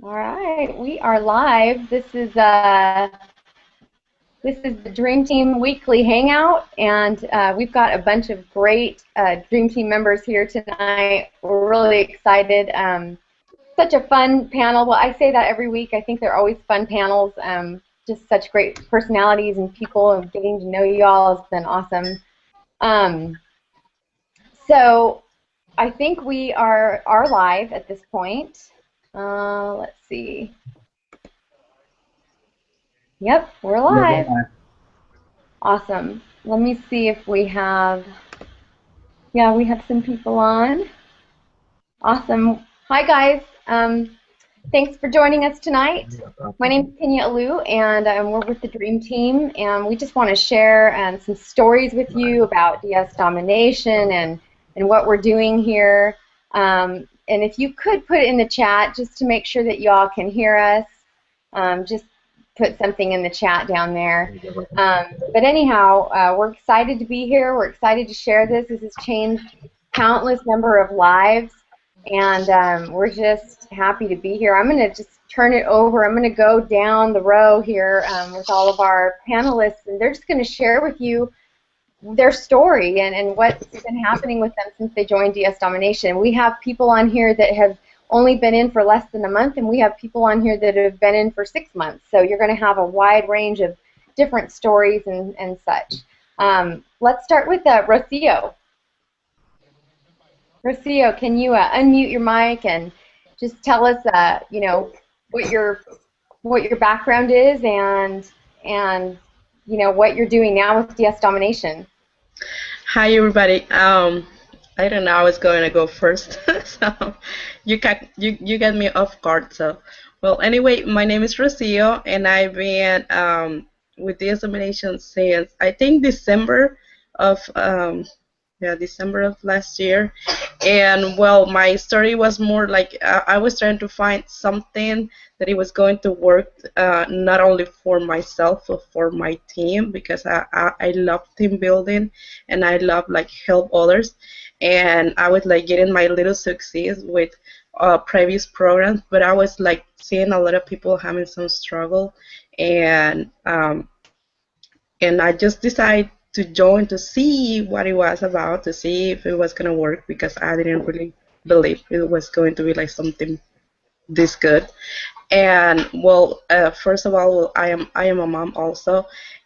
All right, we are live. This is the Dream Team Weekly Hangout, and we've got a bunch of great Dream Team members here tonight. We're really excited. Such a fun panel. Well, I say that every week. I think they're always fun panels. Just such great personalities and people, and getting to know you all has been awesome. Um, so I think we are live at this point. Let's see. Yep, we're Yeah, we're live. live. Awesome. Let me see if we have, yeah, we have some people on. Awesome. Hi, guys. Thanks for joining us tonight. My name is Kenya Alou, and we're with the Dream Team, and we just want to share some stories with you about DS domination and what we're doing here. And if you could put it in the chat just to make sure that you all can hear us, just put something in the chat down there. But anyhow, we're excited to be here. We're excited to share this. This has changed countless number of lives, and we're just happy to be here. I'm going to just turn it over. I'm going to go down the row here with all of our panelists, and they're just going to share with you their story and what's been happening with them since they joined DS Domination. We have people on here that have only been in for less than a month, and we have people on here that have been in for 6 months. So you're going to have a wide range of different stories and such. Let's start with Rocio. Rocio, can you unmute your mic and just tell us, what your background is and what you're doing now with DS Domination. Hi everybody. I don't know. I was going to go first, so you got me off guard. So, well, anyway, my name is Rocio, and I've been with the examination since I think December of last year. And well, my story was more like I was trying to find something that it was going to work not only for myself but for my team, because I love team building and I love like help others. And I was like getting my little success with previous programs, but I was like seeing a lot of people having some struggle, and I just decided to join to see what it was about, to see if it was gonna work, because I didn't really believe it was going to be like something this good. And well, first of all, well, I am a mom also,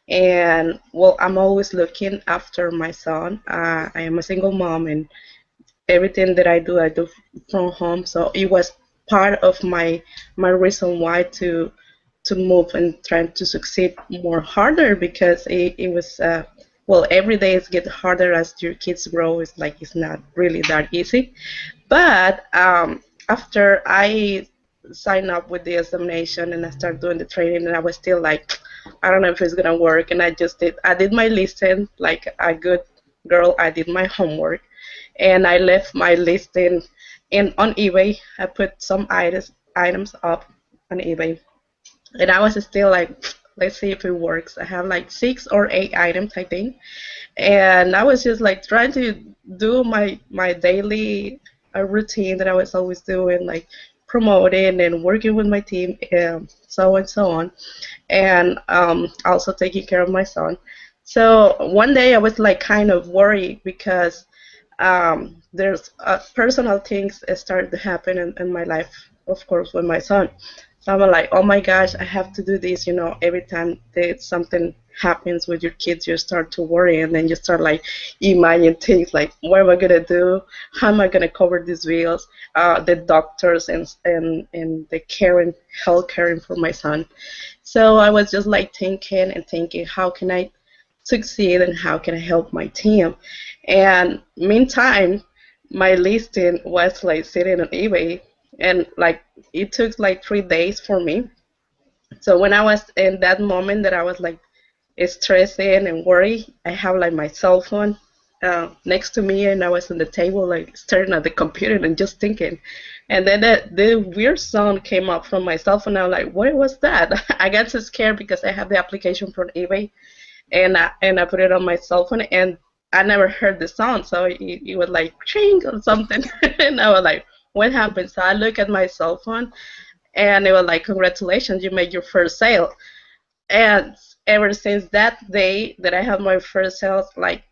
and well, I'm always looking after my son. I am a single mom, and everything that I do from home. So it was part of my reason why to move and trying to succeed more harder, because it was well, every day it's get harder as your kids grow. It's like it's not really that easy. But after I signed up with the examination and I started doing the training, and I was still like, I don't know if it's gonna work. And I did my listing like a good girl. I did my homework, and I left my listing in on eBay. I put some items up on eBay, and I was still like, let's see if it works. I have like 6 or 8 items, I think, and I was just like trying to do my daily routine that I was always doing, like promoting and working with my team, and so on and so on, and also taking care of my son. So one day I was like kind of worried, because there's personal things that started to happen in my life, of course, with my son. So I'm like, oh my gosh, I have to do this. Every time that something happens with your kids, you start to worry, and then you start like imagining things like, what am I gonna do? How am I gonna cover these bills? The doctors and the health caring for my son. So I was just like thinking and thinking, how can I succeed and how can I help my team? And meantime, my listing was like sitting on eBay, and like it took like 3 days for me. So when I was in that moment that I was like stressing and worried, I have like my cell phone next to me, and I was on the table like staring at the computer and just thinking. And then the weird sound came up from my cell phone. I was like, what was that? I got so scared because I have the application from eBay, and I put it on my cell phone, and I never heard the sound, so it was like ching or something, and I was like, what happened? So I look at my cell phone, And they were like, congratulations, you made your first sale. And ever since that day that I had my first sales, like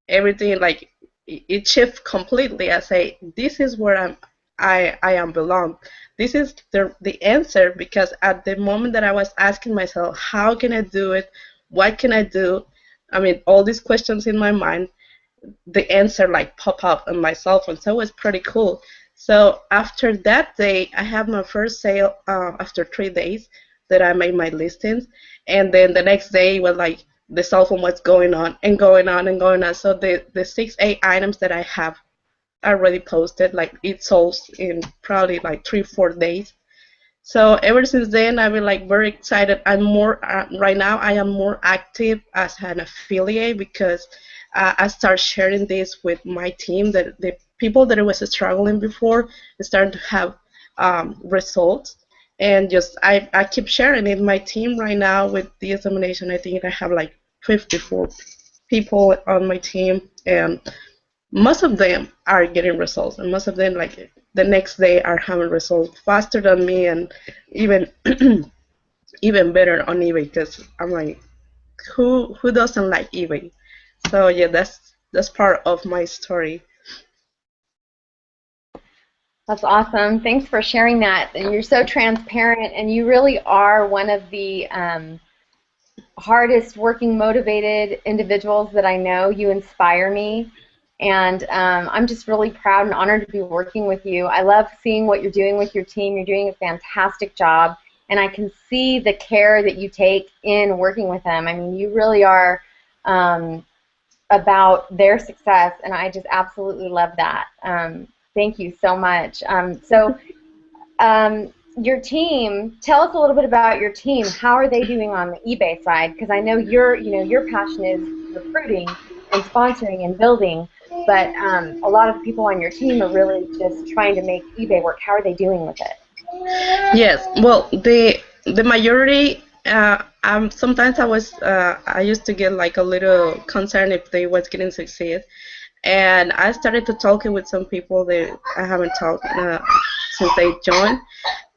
everything, like it shifts completely. I say, this is where I am belong. This is the answer, because at the moment that I was asking myself, how can I do it? What can I do? I mean, all these questions in my mind, the answer like pop up on my cell phone. So it was pretty cool. So after that day, I have my first sale after 3 days that I made my listings, and then the next day was like the cell phone was going on and going on and going on. So the 6 8 items that I have already posted, like it sold in probably like 3 4 days. So ever since then, I've been like very excited. I'm more right now. I am more active as an affiliate, because I start sharing this with my team. That the people that was struggling before start to have results, and just I keep sharing it. My team right now with the examination, I think I have like 54 people on my team, and most of them are getting results, and most of them like the next day are having results faster than me, and even even better on eBay, because I'm like, who doesn't like eBay? So yeah, that's part of my story. That's awesome. Thanks for sharing that. And you're so transparent, and you really are one of the hardest working, motivated individuals that I know. You inspire me. And I'm just really proud and honored to be working with you. I love seeing what you're doing with your team. You're doing a fantastic job. And I can see the care that you take in working with them. I mean, you really are about their success, and I just absolutely love that. Thank you so much. Your team, tell us a little bit about your team. How are they doing on the eBay side? Because I know your passion is recruiting and sponsoring and building, but a lot of the people on your team are really just trying to make eBay work. How are they doing with it? Yes, well, the majority. Sometimes I used to get like a little concerned if they was getting succeed, and I started to talking with some people that I haven't talked since they joined,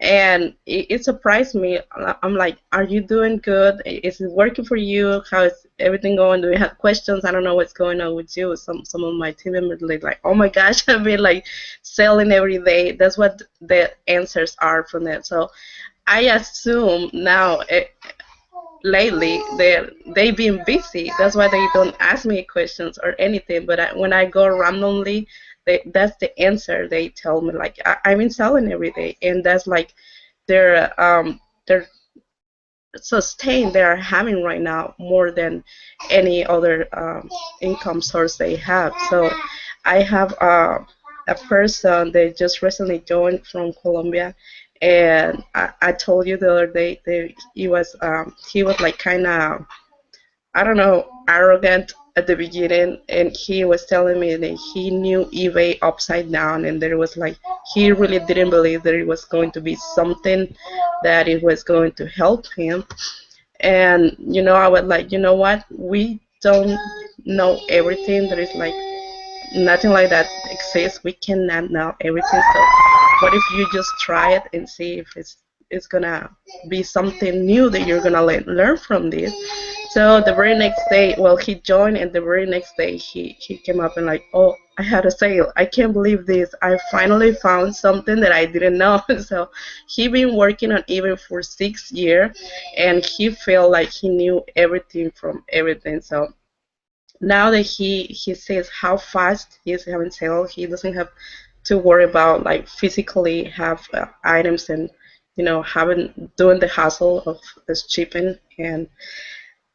and it surprised me. I'm like, are you doing good? Is it working for you? How is everything going? Do you have questions? I don't know what's going on with you. Some of my team members like, oh my gosh, I've been like selling every day. That's what the answers are from that. So I assume now, lately they've been busy. That's why they don't ask me questions or anything. But when I go randomly, that's the answer they tell me. Like, I've been selling every day, and that's like their sustain they are having right now more than any other income source they have. So I have a person that just recently joined from Colombia, and I told you the other day that he was like kind of, I don't know, arrogant at the beginning, and he was telling me that he knew eBay upside down, and there was like he really didn't believe that it was going to be something that it was going to help him. And I was like, you know what? We don't know everything. There is like nothing like that exists. We cannot know everything. So what if you just try it and see if it's gonna be something new that you're gonna learn from this. So the very next day, well, he joined, and the very next day he came up and like, oh, I had a sale. I can't believe this. I finally found something that I didn't know. So he been working on eBay for 6 years, and he felt like he knew everything from everything. So now that he sees how fast he is having sales, he doesn't have to worry about like physically have items, and having doing the hassle of this shipping. And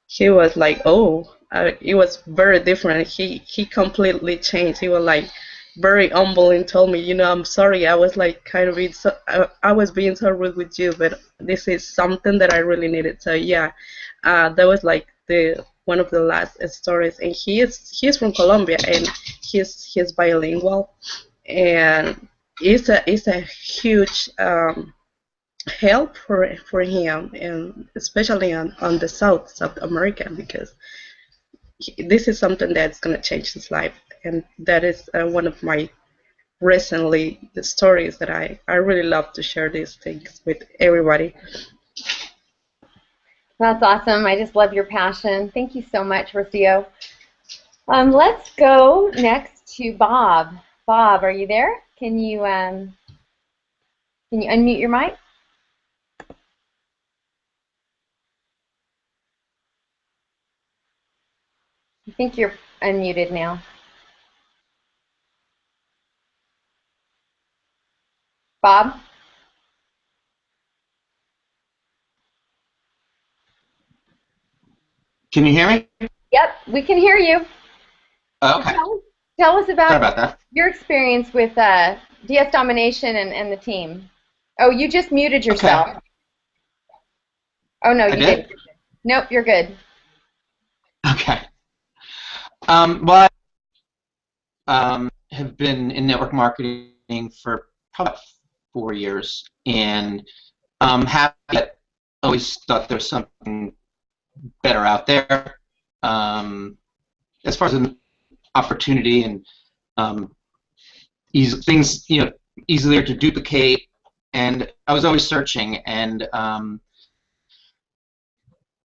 he was like, oh, it was very different. He completely changed. He was like very humble and told me, I'm sorry. I was like kind of being so, I was being so rude with you, but this is something that I really needed. So yeah, that was like the one of the last stories. And he's from Colombia, and he's bilingual, and it's a huge help for him, and especially on the South America, because this is something that's going to change his life, and that is one of my recently the stories that I really love to share these things with everybody. That's awesome. I just love your passion. Thank you so much, Rocio. Let's go next to Bob. Bob, are you there? Can you unmute your mic? I think you're unmuted now. Bob? Can you hear me? Yep, we can hear you. Okay. Tell us Sorry about about that. your experience with DS Domination and the team. Oh, you just muted yourself. Okay. Oh, no, I you did? didn't. Nope, you're good. Okay. Well, I have been in network marketing for probably 4 years, and happy that always thought there was something better out there as far as an opportunity and easy things, easier to duplicate. And I was always searching, and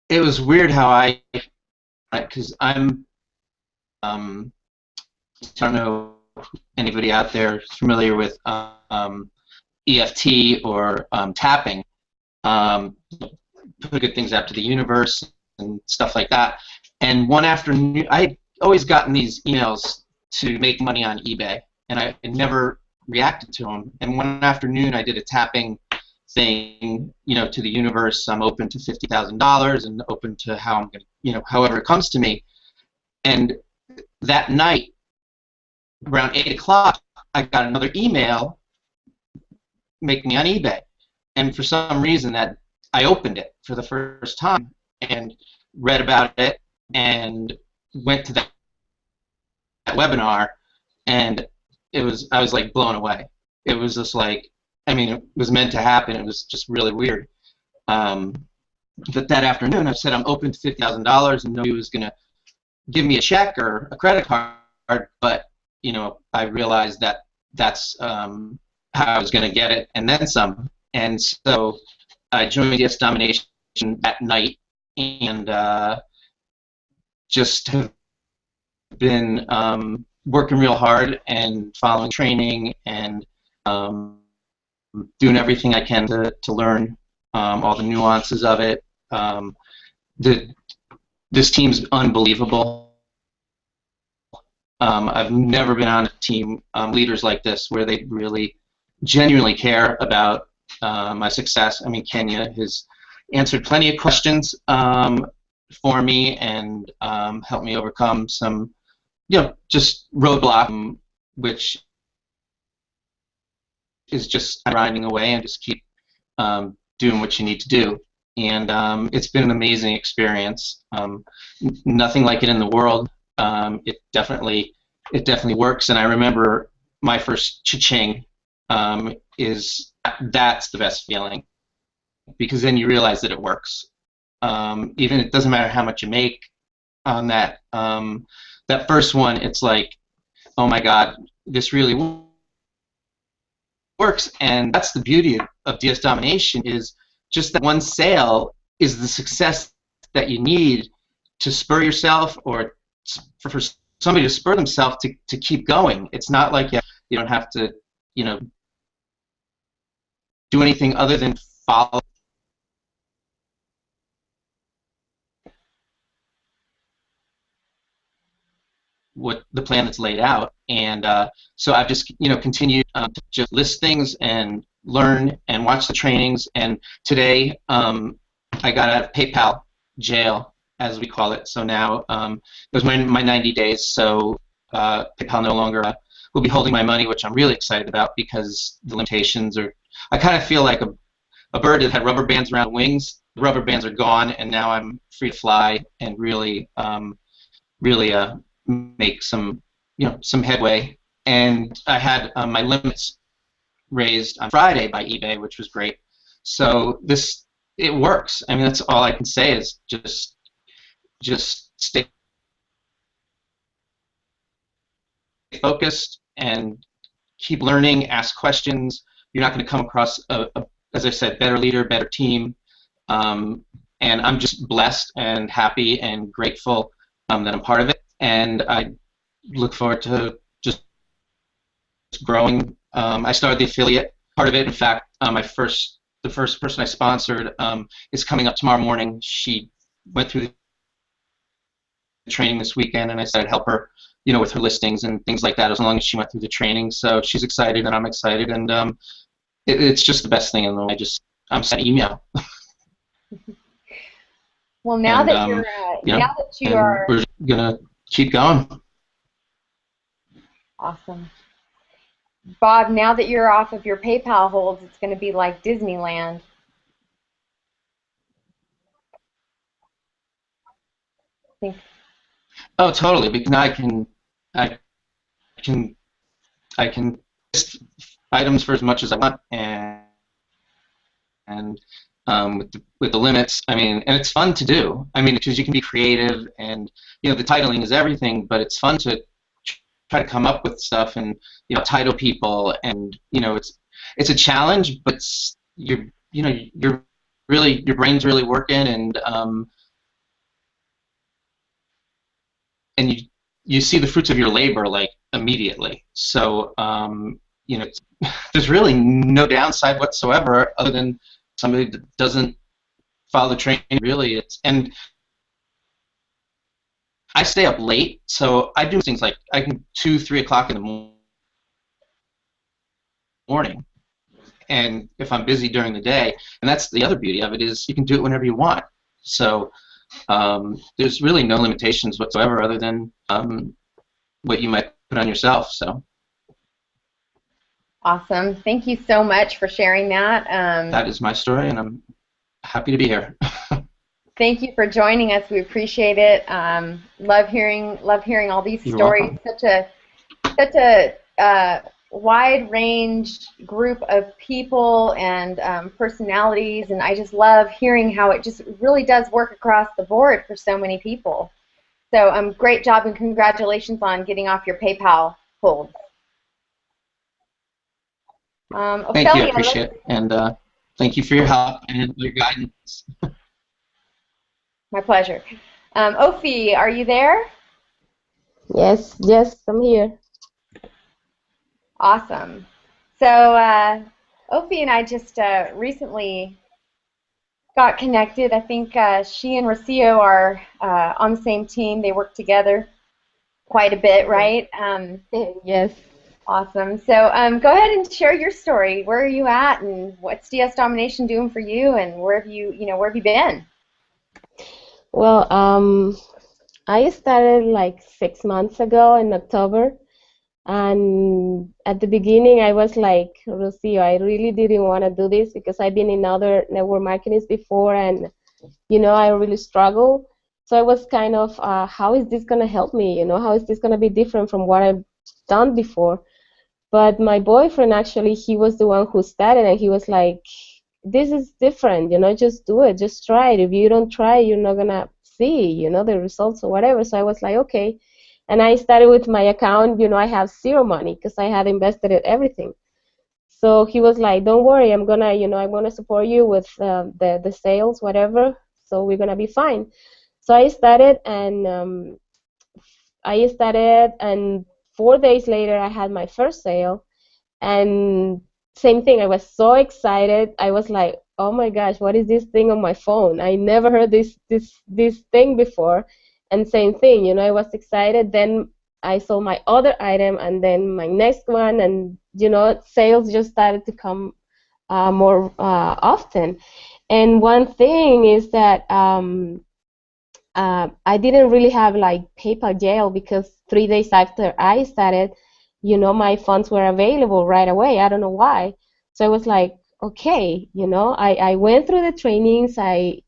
it was weird how because um, I don't know if anybody out there is familiar with EFT or tapping, put good things out to the universe and stuff like that. And one afternoon, I had always gotten these emails to make money on eBay, and I had never reacted to them. And one afternoon, I did a tapping thing, to the universe. I'm open to $50,000 and open to how I'm going to, however it comes to me. And that night, around 8 o'clock, I got another email making me on eBay. And for some reason that I opened it for the first time and read about it and went to that webinar, and I was like blown away. It was just like, it was meant to happen. It was just really weird. But that afternoon I said I'm open to $50,000 and nobody was going to give me a check or a credit card, but I realized that that's how I was going to get it and then some. And so I joined DS Domination that night, and just have been working real hard and following training and doing everything I can to learn all the nuances of it. This team's unbelievable. I've never been on a team, leaders like this, where they really genuinely care about my success. Kenya has answered plenty of questions for me and helped me overcome some, just roadblock, which is just grinding away and just keep doing what you need to do. And it's been an amazing experience. Nothing like it in the world. It definitely works. And I remember my first cha-ching that's the best feeling, because then you realize that it works. Even it doesn't matter how much you make on that that first one. It's like, oh my God, this really works. And that's the beauty of DS Domination, is just that one sale is the success that you need to spur yourself, or for somebody to spur themselves to keep going. It's not like you don't have to do anything other than follow what the plan that's laid out. And so I've just continued to just list things and learn and watch the trainings. And today I got out of PayPal jail, as we call it. So now it was my 90 days. So PayPal no longer will be holding my money, which I'm really excited about, because the limitations are. I kind of feel like a bird that had rubber bands around wings. The rubber bands are gone, and now I'm free to fly and really, make some headway. And I had my limits raised on Friday by eBay, which was great. So it works. That's all I can say, is just stay focused and keep learning, ask questions. You're not going to come across as I said, better leader, better team. And I'm just blessed and happy and grateful that I'm part of it. And I look forward to just growing. I started the affiliate part of it. In fact, the first person I sponsored is coming up tomorrow morning. She went through the training this weekend, and I said I'd help her, with her listings and things like that, as long as she went through the training. So she's excited, and I'm excited, and it's just the best thing in the world. I'm sent email. Well, now and, that you are, we're gonna keep going. Awesome. Bob, now that you're off of your PayPal holds, it's going to be like Disneyland. Oh, totally. Because now I can list items for as much as I want, and with the limits, I mean, and it's fun to do. I mean, because you can be creative, and the titling is everything, but it's fun to try to come up with stuff and title people, and it's a challenge, but your brain's really working, and you see the fruits of your labor like immediately. So there's really no downside whatsoever, other than somebody that doesn't follow the training. Really, and I stay up late, so I do things like I can 2, 3 o'clock in the morning, and if I'm busy during the day, and that's the other beauty of it, is you can do it whenever you want. So there's really no limitations whatsoever, other than what you might put on yourself. So awesome. Thank you so much for sharing that. That is my story, and I'm happy to be here. Thank you for joining us. We appreciate it. Love hearing all these You're stories. welcome. Such a wide range group of people and personalities, and I just love hearing how it just really does work across the board for so many people. So great job, and congratulations on getting off your PayPal hold. Thank you, I appreciate it, and thank you for your help and your guidance. My pleasure. Ophi, are you there? Yes, I'm here. Awesome. So Ophi and I just recently got connected. I think she and Rocio are on the same team. They work together quite a bit, right? Yes. Awesome. So go ahead and share your story. Where are you at, and what's DS Domination doing for you, and where have you been? Well, I started like 6 months ago in October, and at the beginning I was like, Rocio, I really didn't want to do this because I've been in other network marketings before, and I really struggle. So I was kind of, how is this going to help me? How is this going to be different from what I've done before? But my boyfriend, actually, he was the one who started, and he was like, this is different, just do it, just try it. If you don't try, you're not going to see, the results or whatever. So I was like, okay. And I started with my account, I have zero money because I had invested in everything. So he was like, don't worry, I'm going to, I want to support you with the sales, whatever, so we're going to be fine. So I started, and 4 days later, I had my first sale, and same thing. I was so excited. I was like, "Oh my gosh, what is this thing on my phone? I never heard this thing before." And same thing, I was excited. Then I sold my other item, and then my next one, and sales just started to come more often. And one thing is that I didn't really have like PayPal jail, because 3 days after I started, my funds were available right away. I don't know why. So I was like, okay, I went through the trainings. I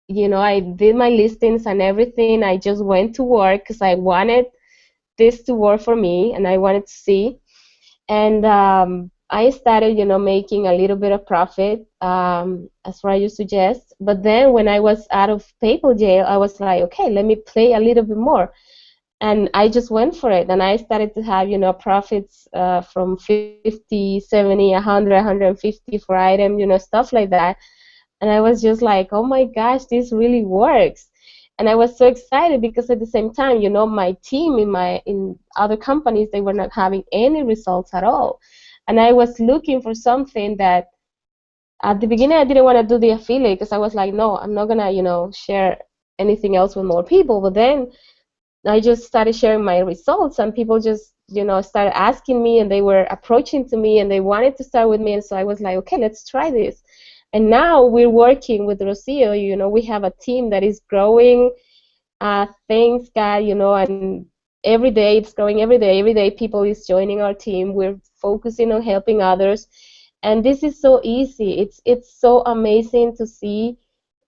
did my listings and everything. I just went to work because I wanted this to work for me, and I wanted to see. And I started, making a little bit of profit, as far as you suggest. But then when I was out of PayPal jail, I was like, okay, let me play a little bit more. And I just went for it, and I started to have, profits from 50, 70, 100, 150 for item, stuff like that. And I was just like, oh my gosh, this really works. And I was so excited because at the same time, my team in other companies, they were not having any results at all. And I was looking for something that at the beginning I didn't want to do the affiliate because I was like, no, I'm not gonna, share anything else with more people. But then I just started sharing my results, and people just, started asking me, and they were approaching to me, and they wanted to start with me. And so I was like, okay, let's try this. And now we're working with Rocio. We have a team that is growing. Thanks God, and every day it's growing. Every day, people is joining our team. We're focusing on helping others, and this is so easy. It's so amazing to see,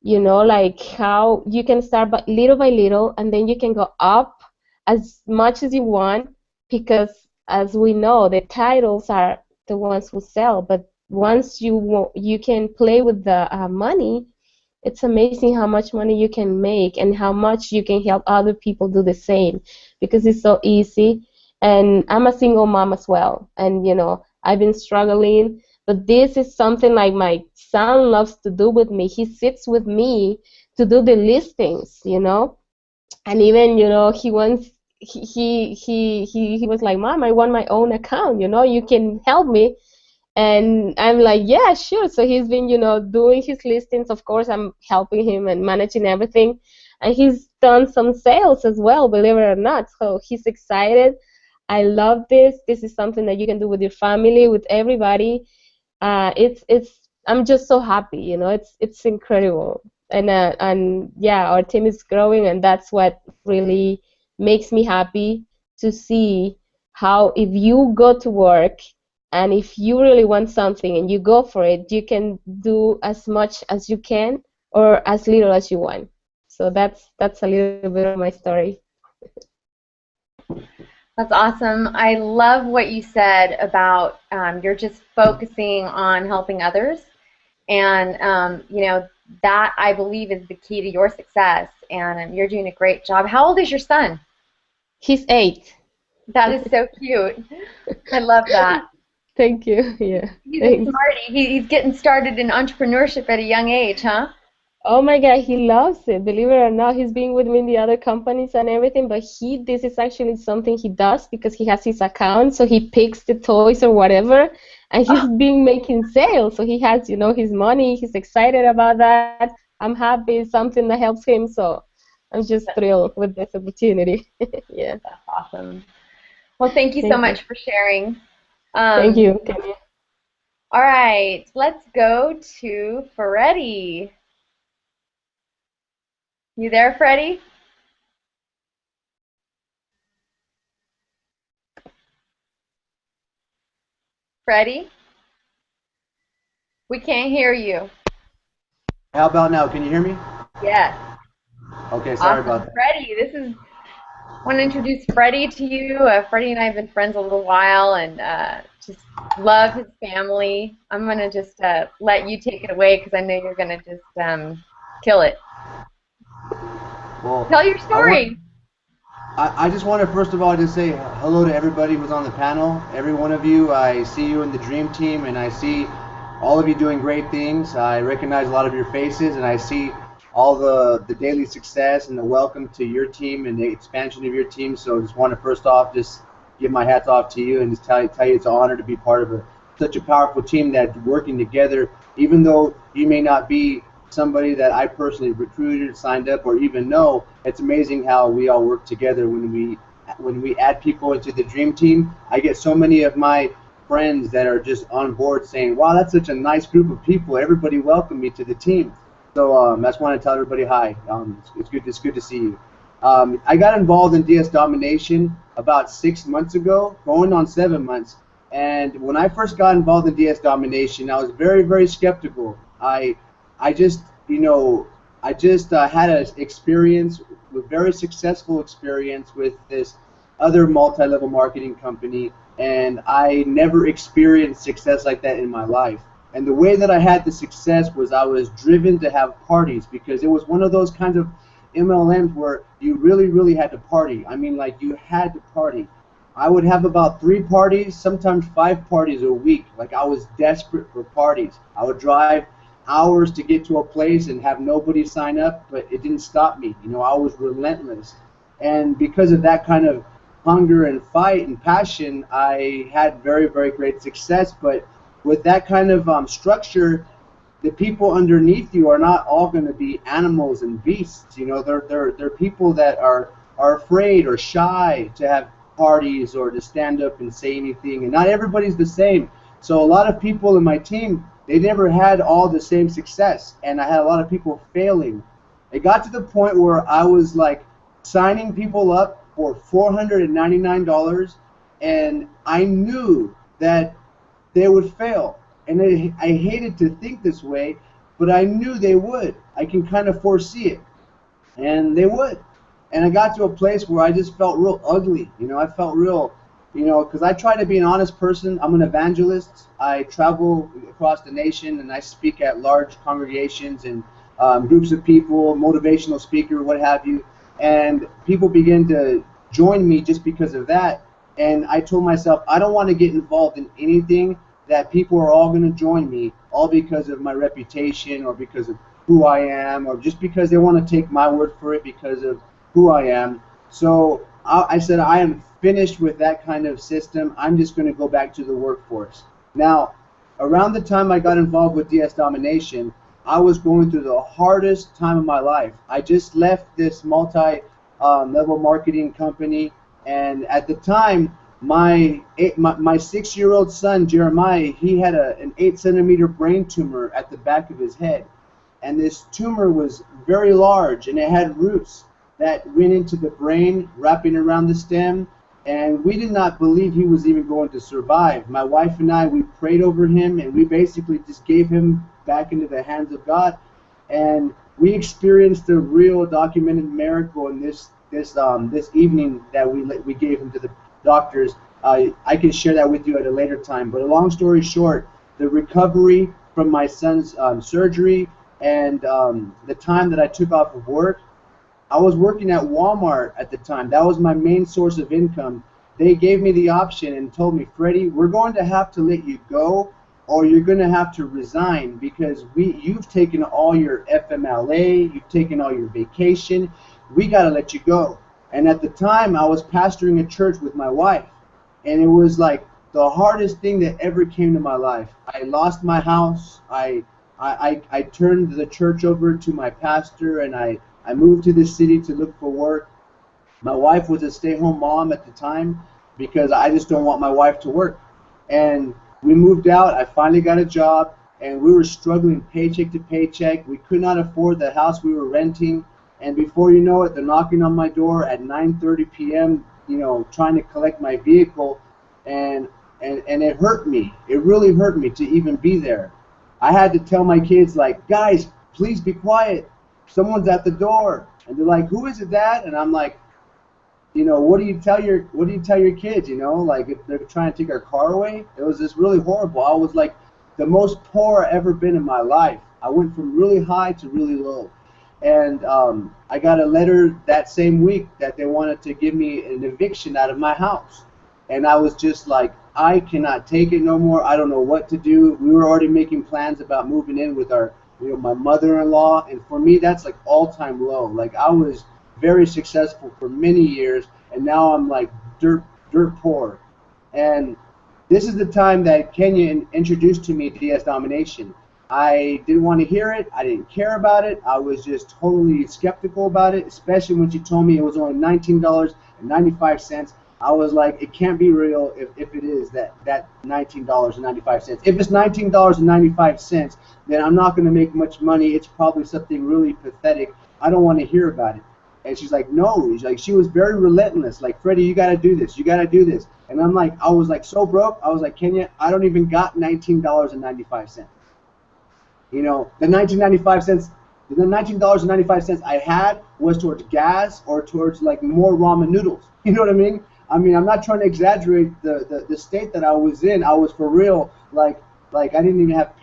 like how you can start by little, and then you can go up as much as you want, because as we know, the titles are the ones who sell. But once you can play with the money, it's amazing how much money you can make and how much you can help other people do the same, because it's so easy. And I'm a single mom as well, and I've been struggling, but this is something like my son loves to do with me. He sits with me to do the listings, and even he wants he was like, Mom, I want my own account, you can help me. And I'm like, yeah, sure. So he's been, doing his listings. Of course, I'm helping him and managing everything. And he's done some sales as well, believe it or not. So he's excited. I love this. This is something that you can do with your family, with everybody. I'm just so happy. It's incredible. And yeah, our team is growing, and that's what really makes me happy to see how if you go to work, and if you really want something and you go for it, you can do as much as you can or as little as you want. So that's a little bit of my story. That's awesome. I love what you said about you're just focusing on helping others. And, that I believe is the key to your success. And you're doing a great job. How old is your son? He's 8. That is so cute. I love that. Thank you. Yeah. He's a smarty. He's getting started in entrepreneurship at a young age, huh? Oh my God, he loves it. Believe it or not, he's been with me in the other companies and everything, but this is actually something he does because he has his account, so he picks the toys or whatever, and he's been making sales, so he has, his money. He's excited about that. I'm happy. It's something that helps him, so I'm just thrilled with this opportunity. Yeah. That's awesome. Well, thank you so much for sharing. Thank you, Kenya. All right, let's go to Freddie. You there, Freddie? Freddie? We can't hear you. How about now? Can you hear me? Yes. Okay, sorry Awesome. about that. Freddie, I want to introduce Freddie to you. Freddie and I have been friends a little while, and just love his family. I'm going to just let you take it away because I know you're going to just kill it. Well, Tell your story. I just want to first of all just say hello to everybody who's on the panel. Every one of you, I see you in the Dream Team, and I see all of you doing great things. I recognize a lot of your faces, and I see all the daily success and the welcome to your team and the expansion of your team. So I just want to first off just give my hats off to you and just tell you it's an honor to be part of such a powerful team that's working together. Even though you may not be somebody that I personally recruited, signed up, or even know, it's amazing how we all work together when we add people into the Dream Team. I get so many of my friends that are just on board saying, wow, that's such a nice group of people. Everybody welcomed me to the team. So I just want to tell everybody hi. It's good to see you. I got involved in DS Domination about 6 months ago, going on 7 months. And when I first got involved in DS Domination, I was very, very skeptical. I just had an experience, a very successful experience with this other multi-level marketing company, and I never experienced success like that in my life. And the way that I had the success was I was driven to have parties, because it was one of those kinds of MLMs where you really had to party. I mean, like, you had to party. I would have about 3 parties, sometimes 5 parties a week. Like, I was desperate for parties. I would drive hours to get to a place and have nobody sign up, but it didn't stop me. You know, I was relentless. And because of that kind of hunger and fight and passion, I had very great success. But with that kind of structure, the people underneath you are not all going to be animals and beasts. You know, they're people that are afraid or shy to have parties or to stand up and say anything, and not everybody's the same. So a lot of people in my team, they never had all the same success, and I had a lot of people failing. It got to the point where I was like signing people up for $499, and I knew that they would fail. And I hated to think this way, but I knew they would. I can kind of foresee it. And they would. And I got to a place where I just felt real ugly. You know, I felt real, you know, because I try to be an honest person. I'm an evangelist. I travel across the nation, and I speak at large congregations and groups of people, motivational speaker, what have you. And people begin to join me just because of that. And I told myself, I don't want to get involved in anything that people are all going to join me, all because of my reputation or because of who I am, or just because they want to take my word for it because of who I am. So I said, I am finished with that kind of system. I'm just going to go back to the workforce. Now, around the time I got involved with DS Domination, I was going through the hardest time of my life. I just left this multi-level marketing company, and at the time, my 6-year-old son, Jeremiah, he had an 8-centimeter brain tumor at the back of his head. And this tumor was very large, and it had roots that went into the brain, wrapping around the stem. And we did not believe he was even going to survive. My wife and I, we prayed over him, and we basically just gave him back into the hands of God. And we experienced a real documented miracle in this evening that we gave him to the doctors. I can share that with you at a later time. But a long story short, the recovery from my son's surgery and the time that I took off of work, I was working at Walmart at the time. That was my main source of income. They gave me the option and told me, Freddie, we're going to have to let you go, or you're going to have to resign, because you've taken all your FMLA, you've taken all your vacation. We got to let you go. And at the time, I was pastoring a church with my wife, and it was like the hardest thing that ever came to my life. I lost my house. I turned the church over to my pastor, and I moved to the city to look for work. My wife was a stay-home mom at the time because I just don't want my wife to work. And we moved out. I finally got a job, and we were struggling paycheck to paycheck. We could not afford the house we were renting. And before you know it, they're knocking on my door at 9:30 p.m., you know, trying to collect my vehicle. And it hurt me. It really hurt me to even be there. I had to tell my kids, like, guys, please be quiet. Someone's at the door. And they're like, who is it, Dad? And I'm like, you know, what do you tell your kids, you know, like if they're trying to take our car away? It was just really horrible. I was like the most poor I've ever been in my life. I went from really high to really low. And I got a letter that same week that they wanted to give me an eviction out of my house. And I was just like, I cannot take it no more. I don't know what to do. We were already making plans about moving in with our, you know, my mother-in-law. And for me, that's like all-time low. Like, I was very successful for many years, and now I'm like dirt poor. And this is the time that Kenya introduced to me DS Domination. I didn't want to hear it. I didn't care about it. I was just totally skeptical about it, especially when she told me it was only $19.95. I was like, it can't be real if it is that $19.95. If it's $19.95, then I'm not going to make much money. It's probably something really pathetic. I don't want to hear about it. And she's like, no. She's like, she was very relentless. Like, Freddie, you got to do this. You got to do this. And I'm like, I was like so broke. I was like, Kenya, I don't even got $19.95. You know, the $19.95 I had was towards gas or towards like more ramen noodles. You know what I mean? I mean, I'm not trying to exaggerate the state that I was in. I was for real, like I didn't even have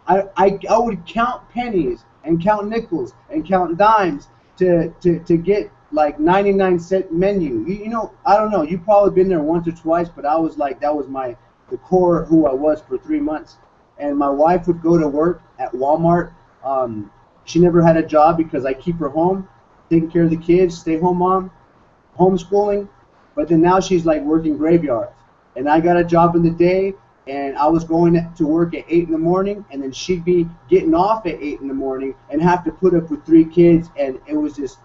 I would count pennies and count nickels and count dimes to get like 99-cent menu. You know, I don't know. You've probably been there once or twice, but I was like, that was the core who I was for 3 months. And my wife would go to work at Walmart. She never had a job because I keep her home, taking care of the kids, stay home mom, homeschooling. But then now she's like working graveyards. And I got a job in the day, and I was going to work at 8 in the morning, and then she'd be getting off at 8 in the morning and have to put up with 3 kids, and it was just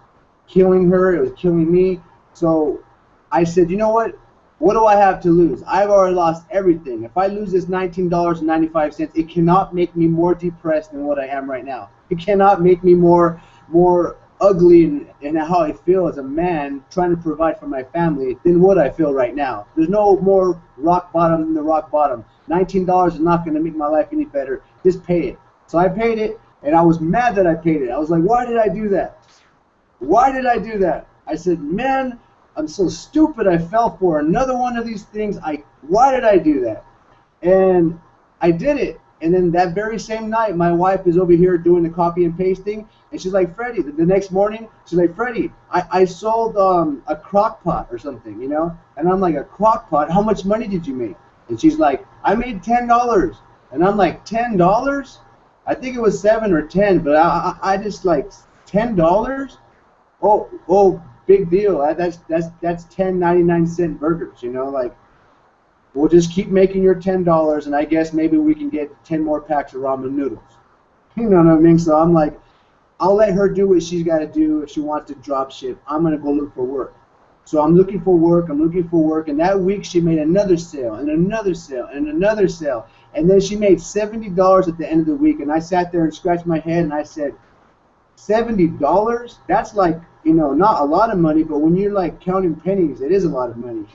killing her. It was killing me. So I said, you know what? What do I have to lose? I've already lost everything. If I lose this $19.95, it cannot make me more depressed than what I am right now. It cannot make me more ugly in how I feel as a man trying to provide for my family than what I feel right now. There's no more rock bottom than the rock bottom. $19 is not going to make my life any better. Just pay it. So I paid it, and I was mad that I paid it. I was like, why did I do that? Why did I do that? I said, man, I'm so stupid. I fell for another one of these things. Why did I do that? And I did it. And then that very same night, my wife is over here doing the copy and pasting, and she's like, Freddie, the next morning, she's like, Freddie, I sold a crock pot or something, you know? And I'm like, a crock pot? How much money did you make? And she's like, I made $10. And I'm like, $10? I think it was 7 or 10, but I just like, $10? Oh, big deal. That's 10 99-cent burgers, you know, like, we'll just keep making your $10, and I guess maybe we can get 10 more packs of ramen noodles. You know what I mean? So I'm like, I'll let her do what she's got to do. If she wants to drop ship, I'm going to go look for work. So I'm looking for work, and that week she made another sale, and another sale, and another sale, and then she made $70 at the end of the week, and I sat there and scratched my head, and I said, $70? That's like, you know, not a lot of money, but when you're like counting pennies, it is a lot of money.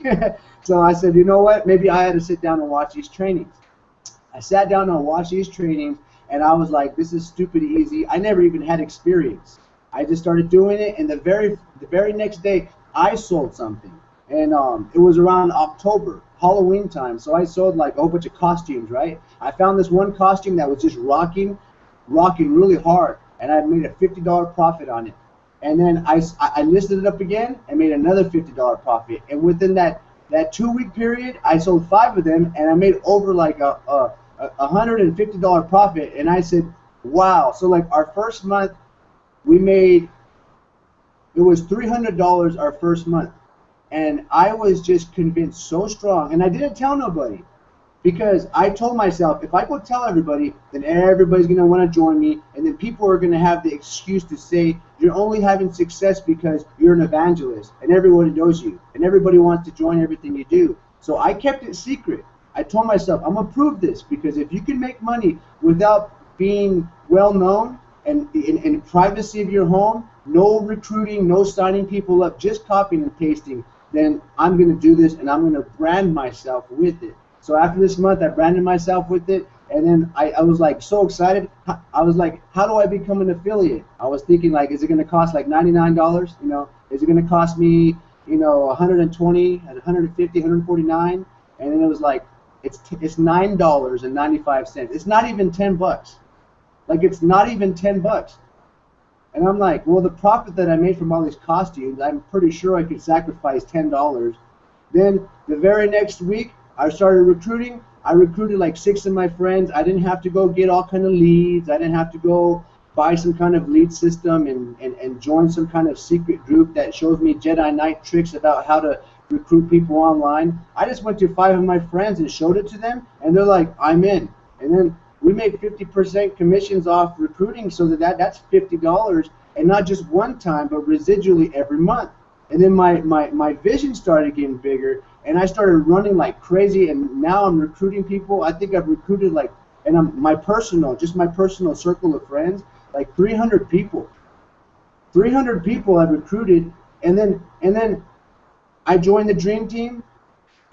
So I said, you know what, maybe I had to sit down and watch these trainings. I sat down and watched these trainings, and I was like, this is stupid easy. I never even had experience. I just started doing it, and the very next day, I sold something. And it was around October, Halloween time, so I sold like a whole bunch of costumes, right? I found this one costume that was just rocking really hard, and I made a $50 profit on it. And then I listed it up again and made another $50 profit. And within that 2-week period, I sold 5 of them, and I made over like a $150 profit. And I said, wow. So like our first month, it was $300 our first month. And I was just convinced so strong. And I didn't tell nobody, because I told myself, if I go tell everybody, then everybody's going to want to join me, and then people are going to have the excuse to say you're only having success because you're an evangelist, and everybody knows you, and everybody wants to join everything you do. So I kept it secret. I told myself, I'm going to prove this, because if you can make money without being well known and in privacy of your home, no recruiting, no signing people up, just copying and pasting, then I'm going to do this, and I'm going to brand myself with it. So after this month, I branded myself with it, and then I was like so excited. I was like, how do I become an affiliate? I was thinking, like, is it going to cost like $99? You know, is it going to cost me, you know, $120, $150, $149? And then it was like, it's $9.95. It's not even $10. Like, it's not even $10. And I'm like, well, the profit that I made from all these costumes, I'm pretty sure I could sacrifice $10. Then the very next week, I started recruiting. I recruited like 6 of my friends. I didn't have to go get all kind of leads. I didn't have to go buy some kind of lead system and join some kind of secret group that shows me Jedi Knight tricks about how to recruit people online. I just went to 5 of my friends and showed it to them, and they're like, I'm in. And then we make 50% commissions off recruiting, so that's $50, and not just one time, but residually every month. And then my vision started getting bigger, and I started running like crazy, and now I'm recruiting people. I think I've recruited like, and my personal circle of friends, like 300 people. 300 people I've recruited, and then I joined the Dream Team,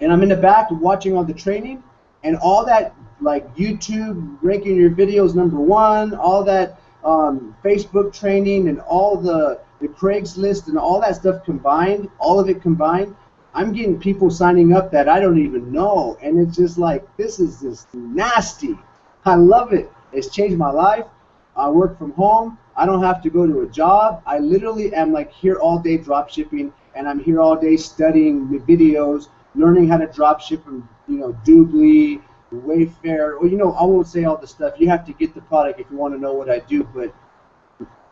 and I'm in the back watching all the training, and all that like YouTube ranking your videos #1, all that Facebook training, and all the Craigslist and all that stuff combined, all of it combined, I'm getting people signing up that I don't even know, and it's just like, this is just nasty. I love it. It's changed my life. I work from home. I don't have to go to a job. I literally am like here all day drop shipping, and I'm here all day studying the videos, learning how to drop ship from Doobly, Wayfair. Well, I won't say all the stuff. You have to get the product if you want to know what I do. But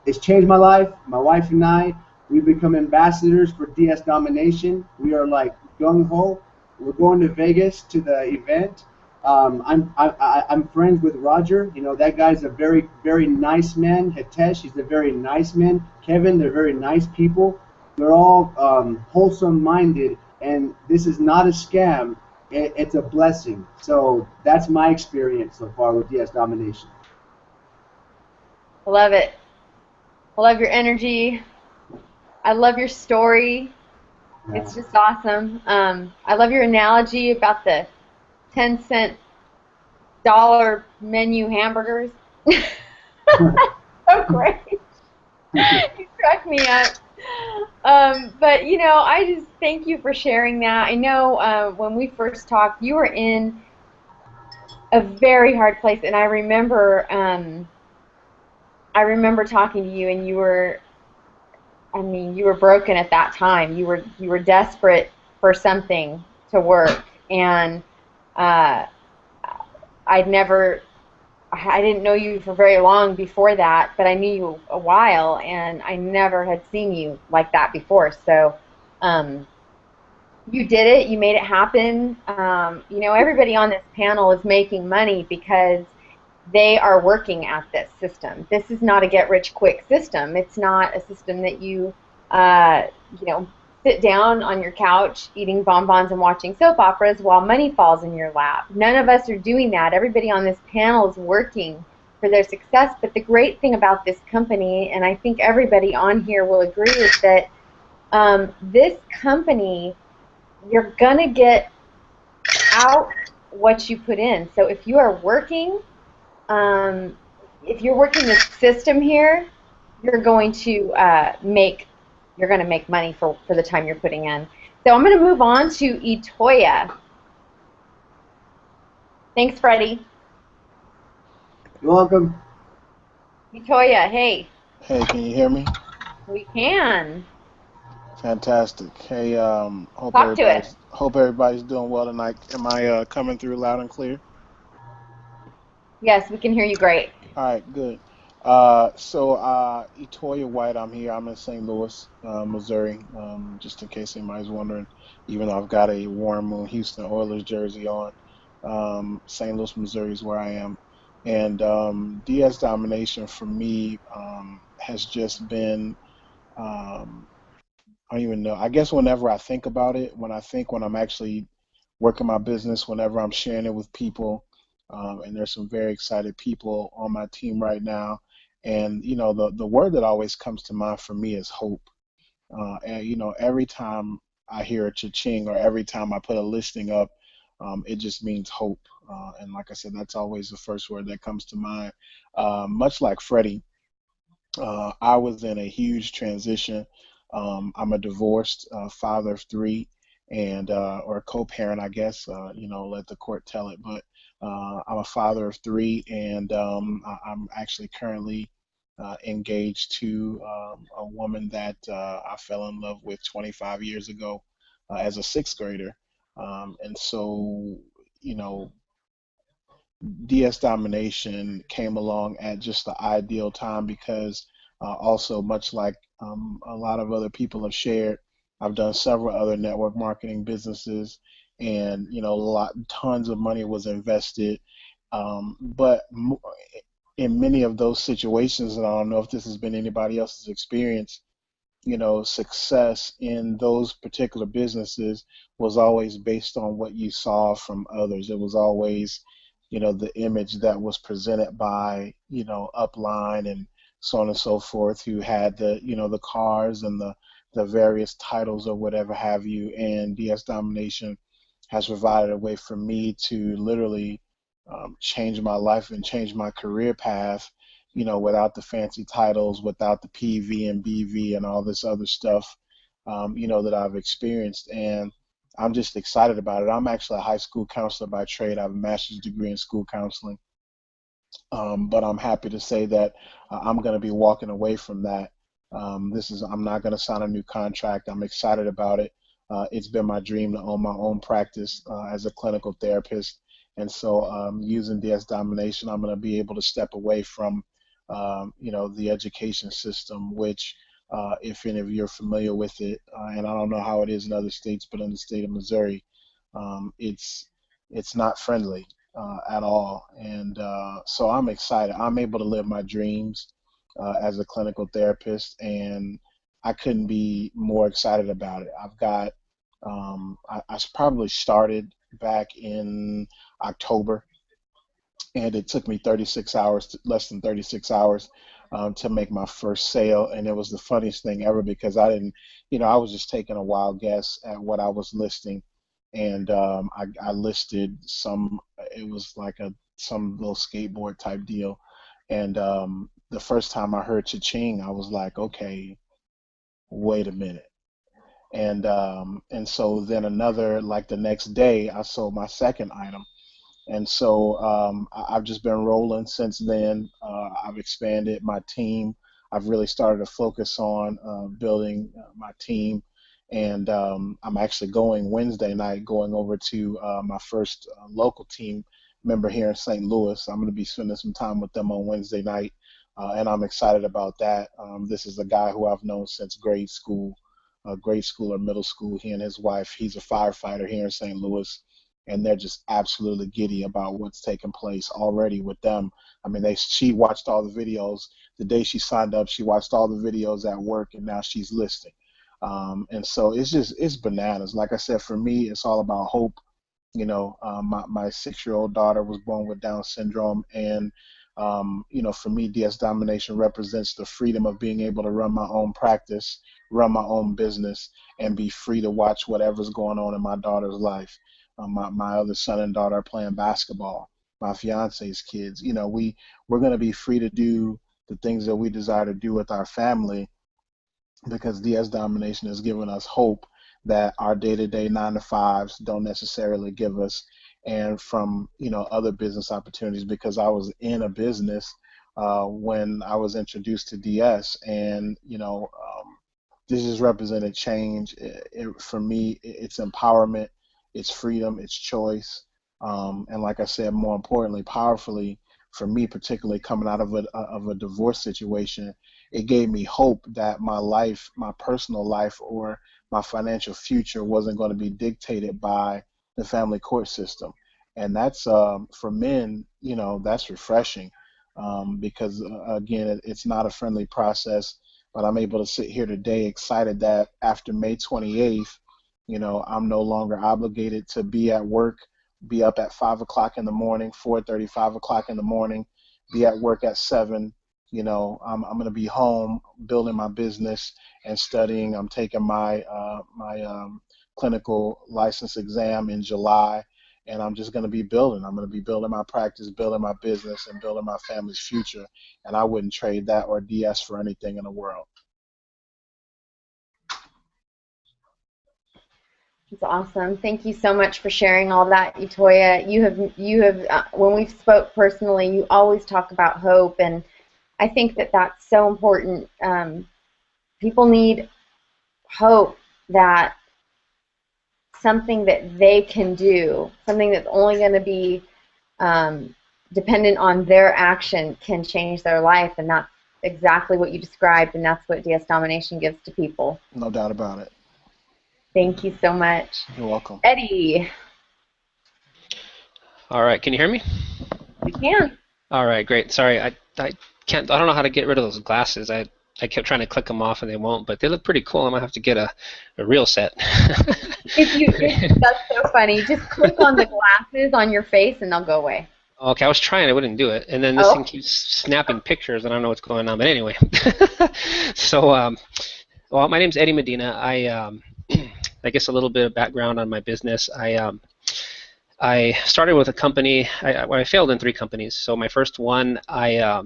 it's changed my life. My wife and I, we've become ambassadors for DS Domination. We are like gung ho. We're going to Vegas to the event. I'm friends with Roger. That guy's a very very nice man. Hitesh, he's a very nice man. Kevin, they're very nice people. They're all wholesome minded, and this is not a scam. It's a blessing. So that's my experience so far with DS Domination. I love it. I love your energy. I love your story. It's just awesome. I love your analogy about the 10-cent dollar menu hamburgers. So great. You crack me up. But I just thank you for sharing that. I know when we first talked, you were in a very hard place, and I remember talking to you, and you were broken at that time. You were desperate for something to work, and uh, I didn't know you for very long before that, but I knew you a while, and I never had seen you like that before. So, you did it. You made it happen. Everybody on this panel is making money because they are working at this system. This is not a get-rich-quick system. It's not a system that uh, you know, sit down on your couch eating bonbons and watching soap operas while money falls in your lap. None of us are doing that. Everybody on this panel is working for their success. But the great thing about this company, and I think everybody on here will agree, is that this company, you're going to get out what you put in. So if you are working, if you're working the system here, you're going to make money for the time you're putting in. So I'm going to move on to Etoya. Thanks, Freddie. You're welcome. Etoya, hey. Hey, can you hear me? We can. Fantastic. Hey, Talk to it. hope everybody's doing well tonight. Am I coming through loud and clear? Yes, we can hear you great. All right, good. Etoya White, I'm here. I'm in St. Louis, Missouri. Just in case anybody's wondering, even though I've got a Warren Moon Houston Oilers jersey on, St. Louis, Missouri is where I am. And DS domination for me has just been. Um, I don't even know. I guess whenever I think about it, when I'm actually working my business, whenever I'm sharing it with people, and there's some very excited people on my team right now, and the word that always comes to mind for me is hope. And every time I hear a cha-ching or every time I put a listing up, it just means hope. And like I said, that's always the first word that comes to mind. Much like Freddie, I was in a huge transition. I'm a divorced father of three, and or a co-parent, I guess. Let the court tell it. But I'm a father of three, and I'm actually currently engaged to a woman that I fell in love with 25 years ago as a sixth grader. And so, you know, DS domination came along at just the ideal time because also much like a lot of other people have shared, I've done several other network marketing businesses, and tons of money was invested. But in many of those situations, and I don't know if this has been anybody else's experience, success in those particular businesses was always based on what you saw from others. It was always, the image that was presented by, upline and so on and so forth, who had the cars and the various titles or whatever have you. And DS Domination has provided a way for me to literally change my life and change my career path, without the fancy titles, without the PV and BV and all this other stuff, that I've experienced. And I'm just excited about it. I'm actually a high school counselor by trade. I have a master's degree in school counseling. But I'm happy to say that I'm going to be walking away from that. I'm not going to sign a new contract. I'm excited about it. It's been my dream to own my own practice as a clinical therapist. And so using DS Domination, I'm going to be able to step away from, the education system, which if any of you are familiar with it, and I don't know how it is in other states, but in the state of Missouri, it's not friendly at all. And so I'm excited. I'm able to live my dreams as a clinical therapist, and I couldn't be more excited about it. I probably started back in October, and it took me 36 hours, less than 36 hours, to make my first sale. And it was the funniest thing ever because I didn't, I was just taking a wild guess at what I was listing, and I listed it was like some little skateboard type deal, and the first time I heard cha-ching, I was like, okay, wait a minute. And so then like the next day, I sold my second item, and so I've just been rolling since then. I've expanded my team. I've really started to focus on building my team. And I'm actually going Wednesday night, going over to my first local team member here in St. Louis. I'm going to be spending some time with them on Wednesday night, and I'm excited about that. This is a guy who I've known since grade school or middle school. He and his wife, he's a firefighter here in St. Louis, and they're just absolutely giddy about what's taking place already with them. I mean, she watched all the videos the day she signed up. She watched all the videos at work, and now she's listing. And so it's bananas. Like I said, for me, it's all about hope. My 6-year-old daughter was born with Down syndrome, and for me, DS Domination represents the freedom of being able to run my own practice, run my own business, and be free to watch whatever's going on in my daughter's life. My other son and daughter are playing basketball. My fiance's kids. We're going to be free to do the things that we desire to do with our family, because DS Domination has given us hope that our day-to-day 9 to 5s don't necessarily give us, and from other business opportunities, because I was in a business when I was introduced to DS, and this has represented change. For me, it's empowerment, it's freedom, it's choice, and like I said, more importantly, powerfully, for me, particularly coming out of a divorce situation, it gave me hope that my life, my personal life, or my financial future wasn't going to be dictated by the family court system. And that's for men, that's refreshing, because again, it's not a friendly process. But I'm able to sit here today excited that after May 28th, I'm no longer obligated to be at work, be up at 5 o'clock in the morning, 4:30, 5 o'clock in the morning, be at work at 7. I'm going to be home building my business and studying. I'm taking my clinical license exam in July, and I'm just going to be building. I'm going to be building my practice, building my business, and building my family's future. And I wouldn't trade that or DS for anything in the world. It's awesome. Thank you so much for sharing all that, Itoya. You have when we've spoke personally, you always talk about hope, and I think that that's so important. People need hope that something that they can do, something that's only going to be dependent on their action, can change their life, and that's exactly what you described, and that's what DS Domination gives to people. No doubt about it. Thank you so much. You're welcome. Eddie. All right, can you hear me? We can. All right, great. Sorry, I can't. I don't know how to get rid of those glasses. I kept trying to click them off and they won't, but they look pretty cool. I might have to get a real set. That's so funny. Just click on the glasses on your face and they'll go away. Okay, I was trying. I wouldn't do it, and then this thing keeps snapping pictures. I don't know what's going on, but anyway. So, well, my name's Eddie Medina. I guess a little bit of background on my business. I started with a company. I failed in 3 companies. So my first one, I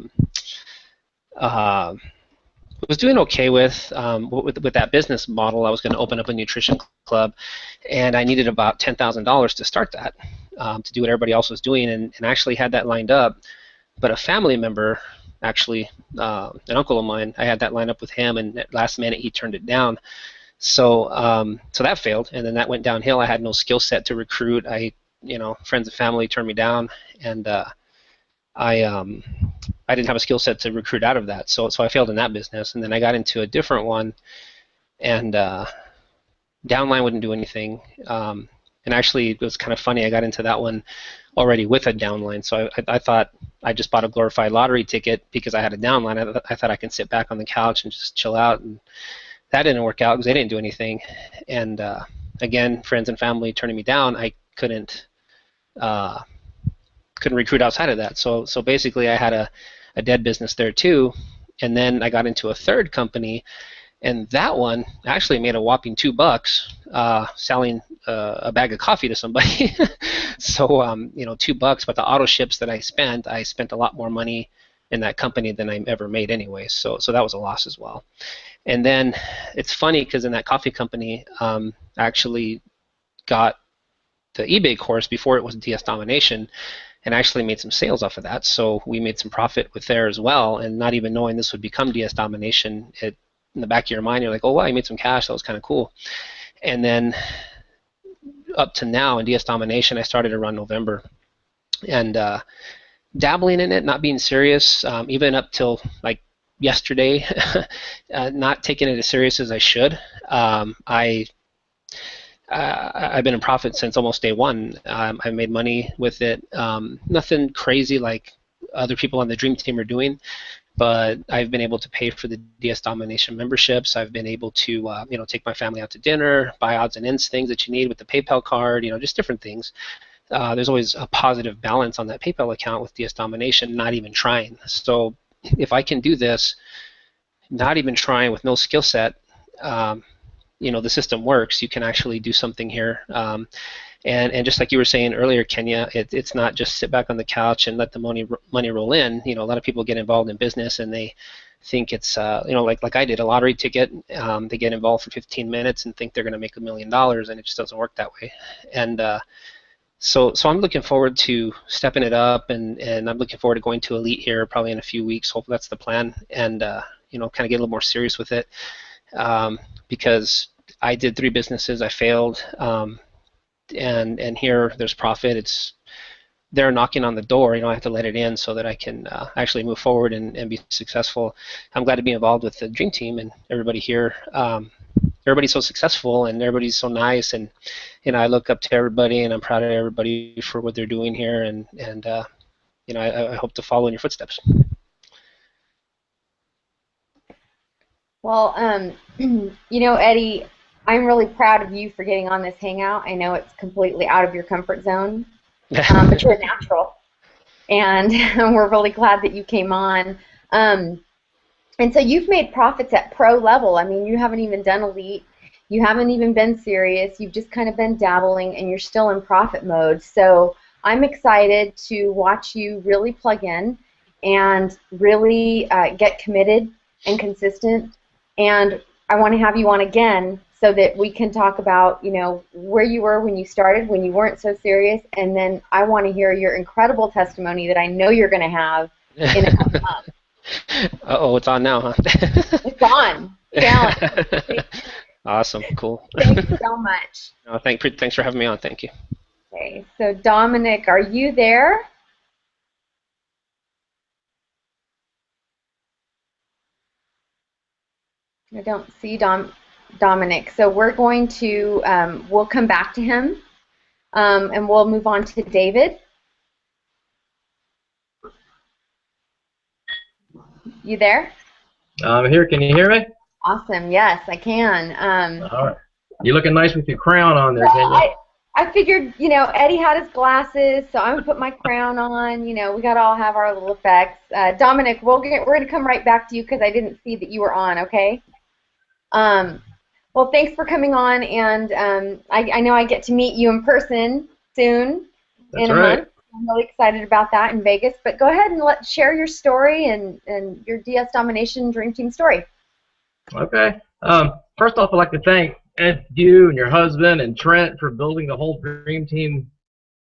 was doing okay with that business model. I was going to open up a nutrition club, and I needed about $10,000 to start that, to do what everybody else was doing, and actually had that lined up But a family member, actually, an uncle of mine, I had that lined up with him, and at last minute he turned it down. So so that failed, and then that went downhill. I had no skill set to recruit. Friends and family turned me down, and I didn't have a skill set to recruit out of that. So I failed in that business, and then I got into a different one, and downline wouldn't do anything. And actually, it was kind of funny. I got into that one already with a downline. So I thought I just bought a glorified lottery ticket because I had a downline. I thought I can sit back on the couch and just chill out. And that didn't work out because they didn't do anything. And again, friends and family turning me down. I couldn't recruit outside of that. So basically, I had a dead business there too. And then I got into a third company. And that one actually made a whopping $2 selling a bag of coffee to somebody. So $2, but the auto ships that I spent a lot more money in that company than I ever made anyway. So that was a loss as well. And then it's funny because in that coffee company, I actually got the eBay course before it was DS Domination, and actually made some sales off of that. So we made some profit with there as well, and not even knowing this would become DS Domination, in the back of your mind, you're like, oh, wow, you made some cash. That was kind of cool. And then up to now in DS Domination, I started around November. And dabbling in it, not being serious, even up till like yesterday, not taking it as serious as I should. I've been in profit since almost day one. I made money with it. Nothing crazy like other people on the Dream Team are doing, but I've been able to pay for the DS Domination memberships. I've been able to, take my family out to dinner, buy odds and ends things that you need with the PayPal card, just different things. There's always a positive balance on that PayPal account with DS Domination, not even trying. So if I can do this, not even trying with no skill set, the system works. You can actually do something here. And just like you were saying earlier, Kenya, it's not just sit back on the couch and let the money roll in. A lot of people get involved in business and they think it's, like I did, a lottery ticket. They get involved for 15 minutes and think they're going to make $1 million, and it just doesn't work that way. And so I'm looking forward to stepping it up, and I'm looking forward to going to Elite here probably in a few weeks. Hopefully that's the plan, and kind of get a little more serious with it, because I did 3 businesses, I failed. And here there's profit. They're knocking on the door. I have to let it in so that I can actually move forward and be successful. I'm glad to be involved with the Dream Team and everybody here. Everybody's so successful and everybody's so nice, and I look up to everybody, and I'm proud of everybody for what they're doing here, and I hope to follow in your footsteps. Well, Eddie, I'm really proud of you for getting on this hangout. I know it's completely out of your comfort zone, but you're a natural, and we're really glad that you came on. And so you've made profits at pro level. I mean, you haven't even done Elite. You haven't even been serious. You've just kind of been dabbling, and you're still in profit mode. So I'm excited to watch you really plug in and really get committed and consistent. And I want to have you on again so that we can talk about, where you were when you started, when you weren't so serious, and then I want to hear your incredible testimony that I know you're going to have in a couple months. Uh-oh, it's on now, huh? It's on. Challenge. Awesome, cool. Thanks so much. No, thanks for having me on. Thank you. Okay, so Dominic, are you there? I don't see Dominic, so we're going to, we'll come back to him, and we'll move on to David. You there? I'm here. Can you hear me? Awesome. Yes, I can. All right. You're looking nice with your crown on there, Kenya. I figured, Eddie had his glasses, so I'm going to put my crown on. We got to all have our little effects. Dominic, we're going to come right back to you because I didn't see that you were on, okay? Well, thanks for coming on, and I know I get to meet you in person soon. That's right. Month. I'm really excited about that in Vegas. But go ahead and share your story and your DS Domination Dream Team story. Okay. First off, I'd like to thank you and your husband and Trent for building the whole Dream Team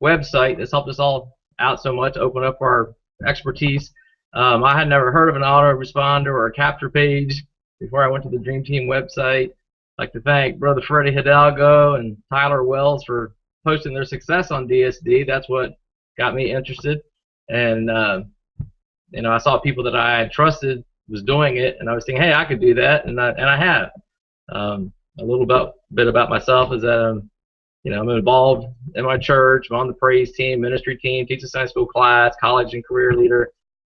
website. It's helped us all out so much, open up our expertise. I had never heard of an autoresponder or a capture page before I went to the Dream Team website. I'd like to thank Brother Freddie Hidalgo and Tyler Wells for posting their success on DSD. That's what got me interested. And I saw people that I had trusted was doing it, and I was thinking, hey, I could do that, and I have. A little bit about myself is that I'm involved in my church. I'm on the praise team, ministry team, teach a Sunday school class, college and career leader.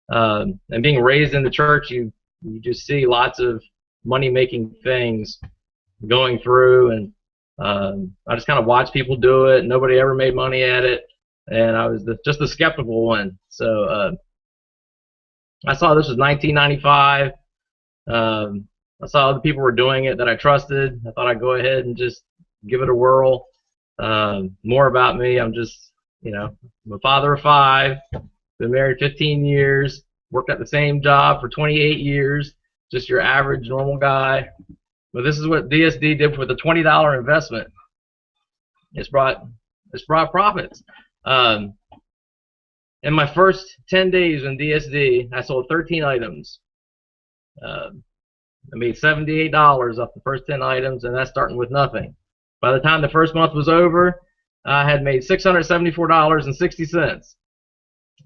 And being raised in the church, you just see lots of money-making things going through, and I just kind of watched people do it. Nobody ever made money at it, and I was just the skeptical one. So I saw this was 1995. I saw other people were doing it that I trusted. I thought I'd go ahead and just give it a whirl. More about me. I'm a father of 5, been married 15 years, worked at the same job for 28 years, just your average normal guy. But this is what DSD did with a $20 investment. It's brought profits. In my first 10 days in DSD, I sold 13 items. I made $78 off the first 10 items, and that's starting with nothing. By the time the first month was over, I had made $674.60.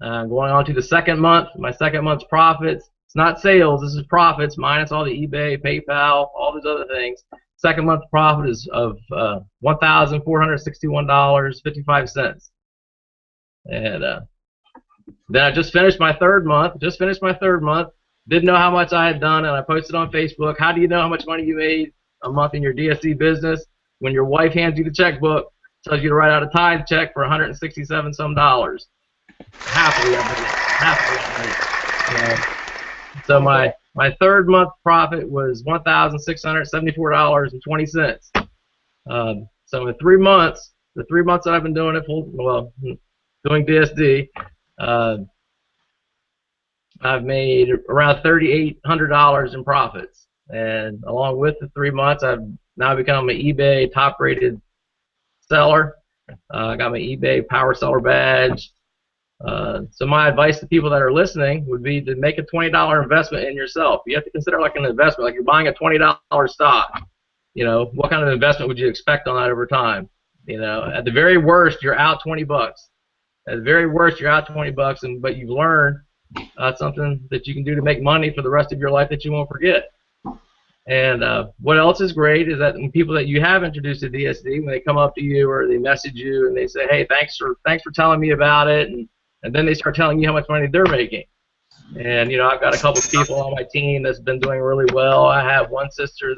Going on to the second month, my second month's profits. It's not sales, this is profits minus all the eBay, PayPal, all these other things. Second month profit is of $1,461.55. And then I just finished my third month. Didn't know how much I had done, and I posted on Facebook. How do you know how much money you made a month in your DSC business when your wife hands you the checkbook, tells you to write out a tithe check for $167 some dollars? Happily I did it. So my third month profit was $1,674.20. So in 3 months, the 3 months that I've been doing it doing DSD, I've made around $3,800 in profits, and along with the 3 months, I've now become an eBay top-rated seller. I got my eBay Power Seller badge. So my advice to people that are listening would be to make a $20 investment in yourself. You have to consider it like an investment, like you're buying a $20 stock. What kind of investment would you expect on that over time? At the very worst, you're out $20. At the very worst, you're out $20, but you've learned something that you can do to make money for the rest of your life that you won't forget. And what else is great is that when people that you have introduced to DSD, when they come up to you or they message you and they say, hey, thanks for telling me about it, and then they start telling you how much money they're making. And I've got a couple of people on my team that's been doing really well. I have one sister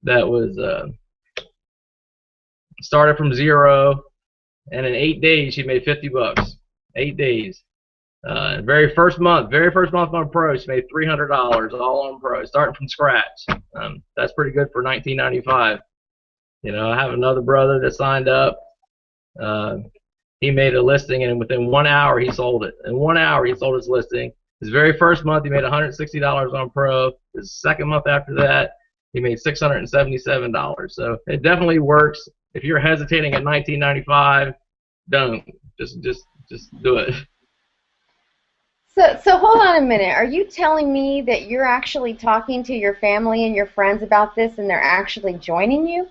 that was started from zero, and in 8 days she made $50. 8 days. Very first month on Pro, she made $300 all on Pro, starting from scratch. That's pretty good for 1995. I have another brother that signed up. He made a listing, and within 1 hour he sold it. In 1 hour he sold his listing. His very first month he made $160 on Pro. His second month after that he made $677. So it definitely works. If you're hesitating at 1995, don't. Just do it. So hold on a minute. Are you telling me that you're actually talking to your family and your friends about this, and they're actually joining you?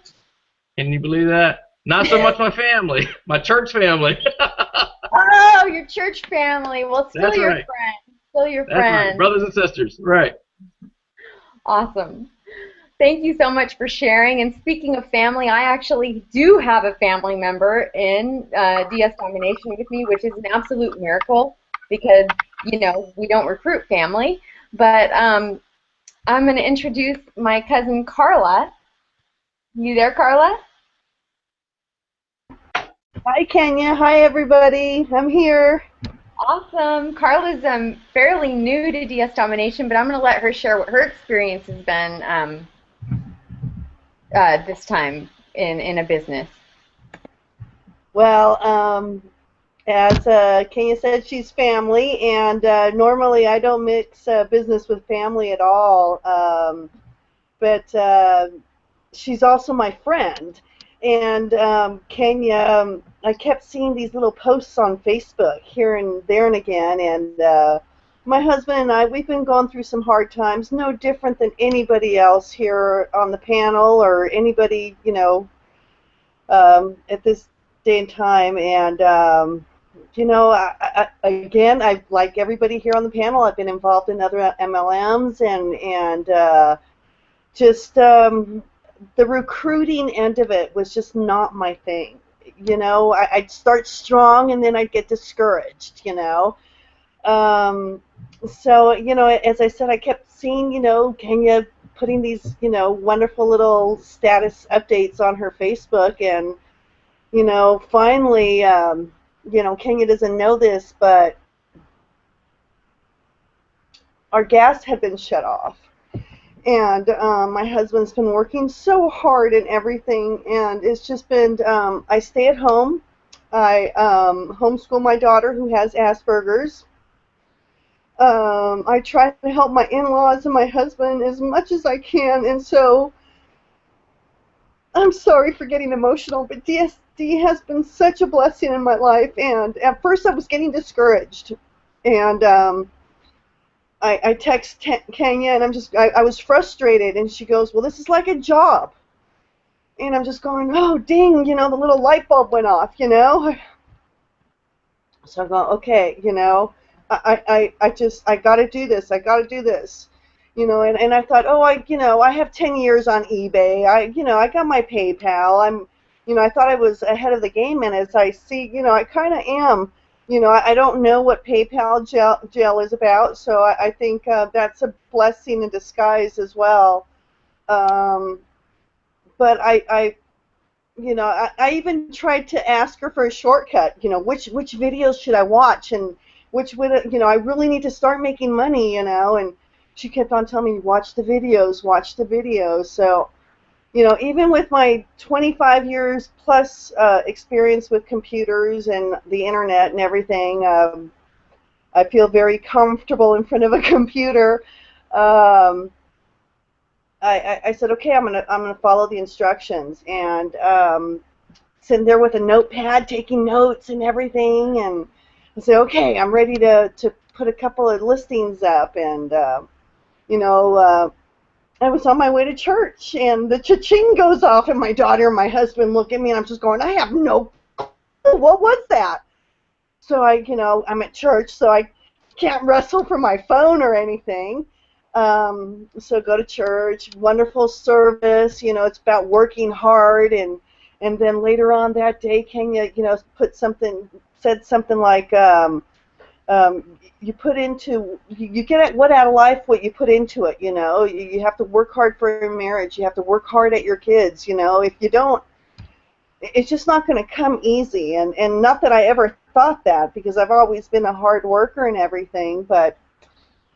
Can you believe that? Not so much my family, my church family. Oh, your church family. Well, still That's your right. friends. Still your That's friends. right. Brothers and sisters. Right. Awesome. Thank you so much for sharing. And speaking of family, I actually do have a family member in DS Domination with me, which is an absolute miracle because, we don't recruit family. But I'm going to introduce my cousin Carla. You there, Carla? Hi, Kenya. Hi, everybody. I'm here. Awesome. Carla's fairly new to DS Domination, but I'm going to let her share what her experience has been this time in a business. Well, as Kenya said, she's family, and normally I don't mix business with family at all, but she's also my friend. And Kenya, I kept seeing these little posts on Facebook here and there and again, and my husband and I, we've been going through some hard times, no different than anybody else here on the panel or anybody, at this day and time. And again, I like everybody here on the panel. I've been involved in other MLMs and just the recruiting end of it was just not my thing. I'd start strong and then I'd get discouraged. So as I said, I kept seeing Kenya putting these wonderful little status updates on her Facebook, and finally, Kenya doesn't know this, but our gas had been shut off. And my husband's been working so hard and everything, and it's just been, I stay at home. I homeschool my daughter who has Asperger's. I try to help my in-laws and my husband as much as I can, and so I'm sorry for getting emotional, but DSD has been such a blessing in my life, and at first I was getting discouraged, and I text Kenya, and I was frustrated, and she goes, well, this is like a job. And I'm just going, oh, ding, the little light bulb went off, So I go, okay, I got to do this. I got to do this. And I thought, oh, I have 10 years on eBay. I got my PayPal. I thought I was ahead of the game, and as I see, I kind of am. I don't know what PayPal jail is about, so I think that's a blessing in disguise as well. But I even tried to ask her for a shortcut. Which videos should I watch, and which would I really need to start making money. And she kept on telling me, watch the videos, watch the videos. So. Even with my 25 years plus experience with computers and the internet and everything, I feel very comfortable in front of a computer. I said, okay, I'm gonna follow the instructions, and sitting there with a notepad, taking notes and everything, and I said, okay, I'm ready to put a couple of listings up, and I was on my way to church, and the cha-ching goes off, and my daughter and my husband look at me, and I'm just going, I have no clue. What was that? So I'm at church, so I can't wrestle for my phone or anything. So go to church, wonderful service. It's about working hard, and then later on that day, Kenya, said something like, you get what out of life what you put into it. You have to work hard for your marriage. You have to work hard at your kids. If you don't, it's just not going to come easy. And not that I ever thought that, because I've always been a hard worker and everything. But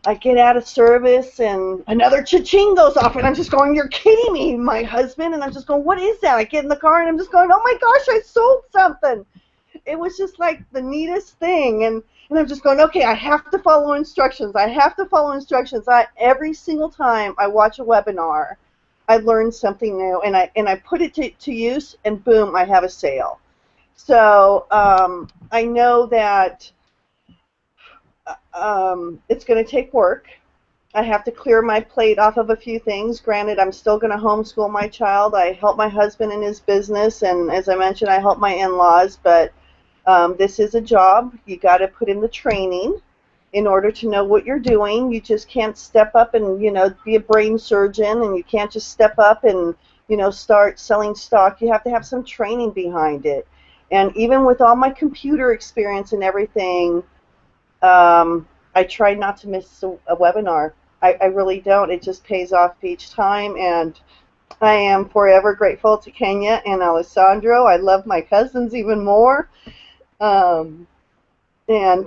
I get out of service, and another cha-ching goes off, and I'm just going, you're kidding me, my husband. And I'm just going, what is that? I get in the car, and I'm just going, oh my gosh, I sold something. It was just like the neatest thing, and I'm just going, okay, I have to follow instructions. I have to follow instructions. Every single time I watch a webinar, I learn something new, and I put it to use, and boom, I have a sale. So I know that it's going to take work. I have to clear my plate off of a few things. Granted, I'm still going to homeschool my child. I help my husband in his business, and as I mentioned, I help my in-laws, but this is a job. You got to put in the training in order to know what you're doing. You just can't step up and be a brain surgeon, and you can't just step up and start selling stock. You have to have some training behind it. And even with all my computer experience and everything, I try not to miss a webinar. I really don't. It just pays off each time, and I am forever grateful to Kenya and Alessandro. I love my cousins even more. And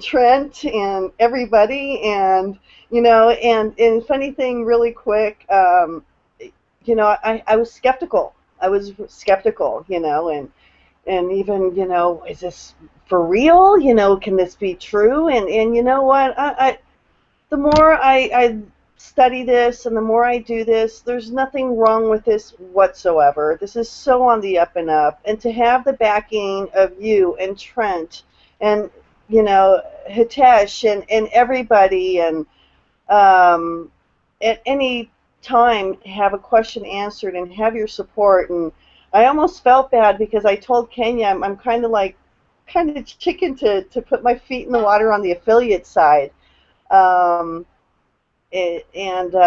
Trent and everybody, and and funny thing, really quick, I was skeptical. And even is this for real? Can this be true? And you know what? The more I study this and the more I do this, there's nothing wrong with this whatsoever. This is so on the up and up. And to have the backing of you and Trent and, you know, Hitesh and everybody, and at any time have a question answered and have your support. And I almost felt bad because I told Kenya I'm kind of chicken to put my feet in the water on the affiliate side.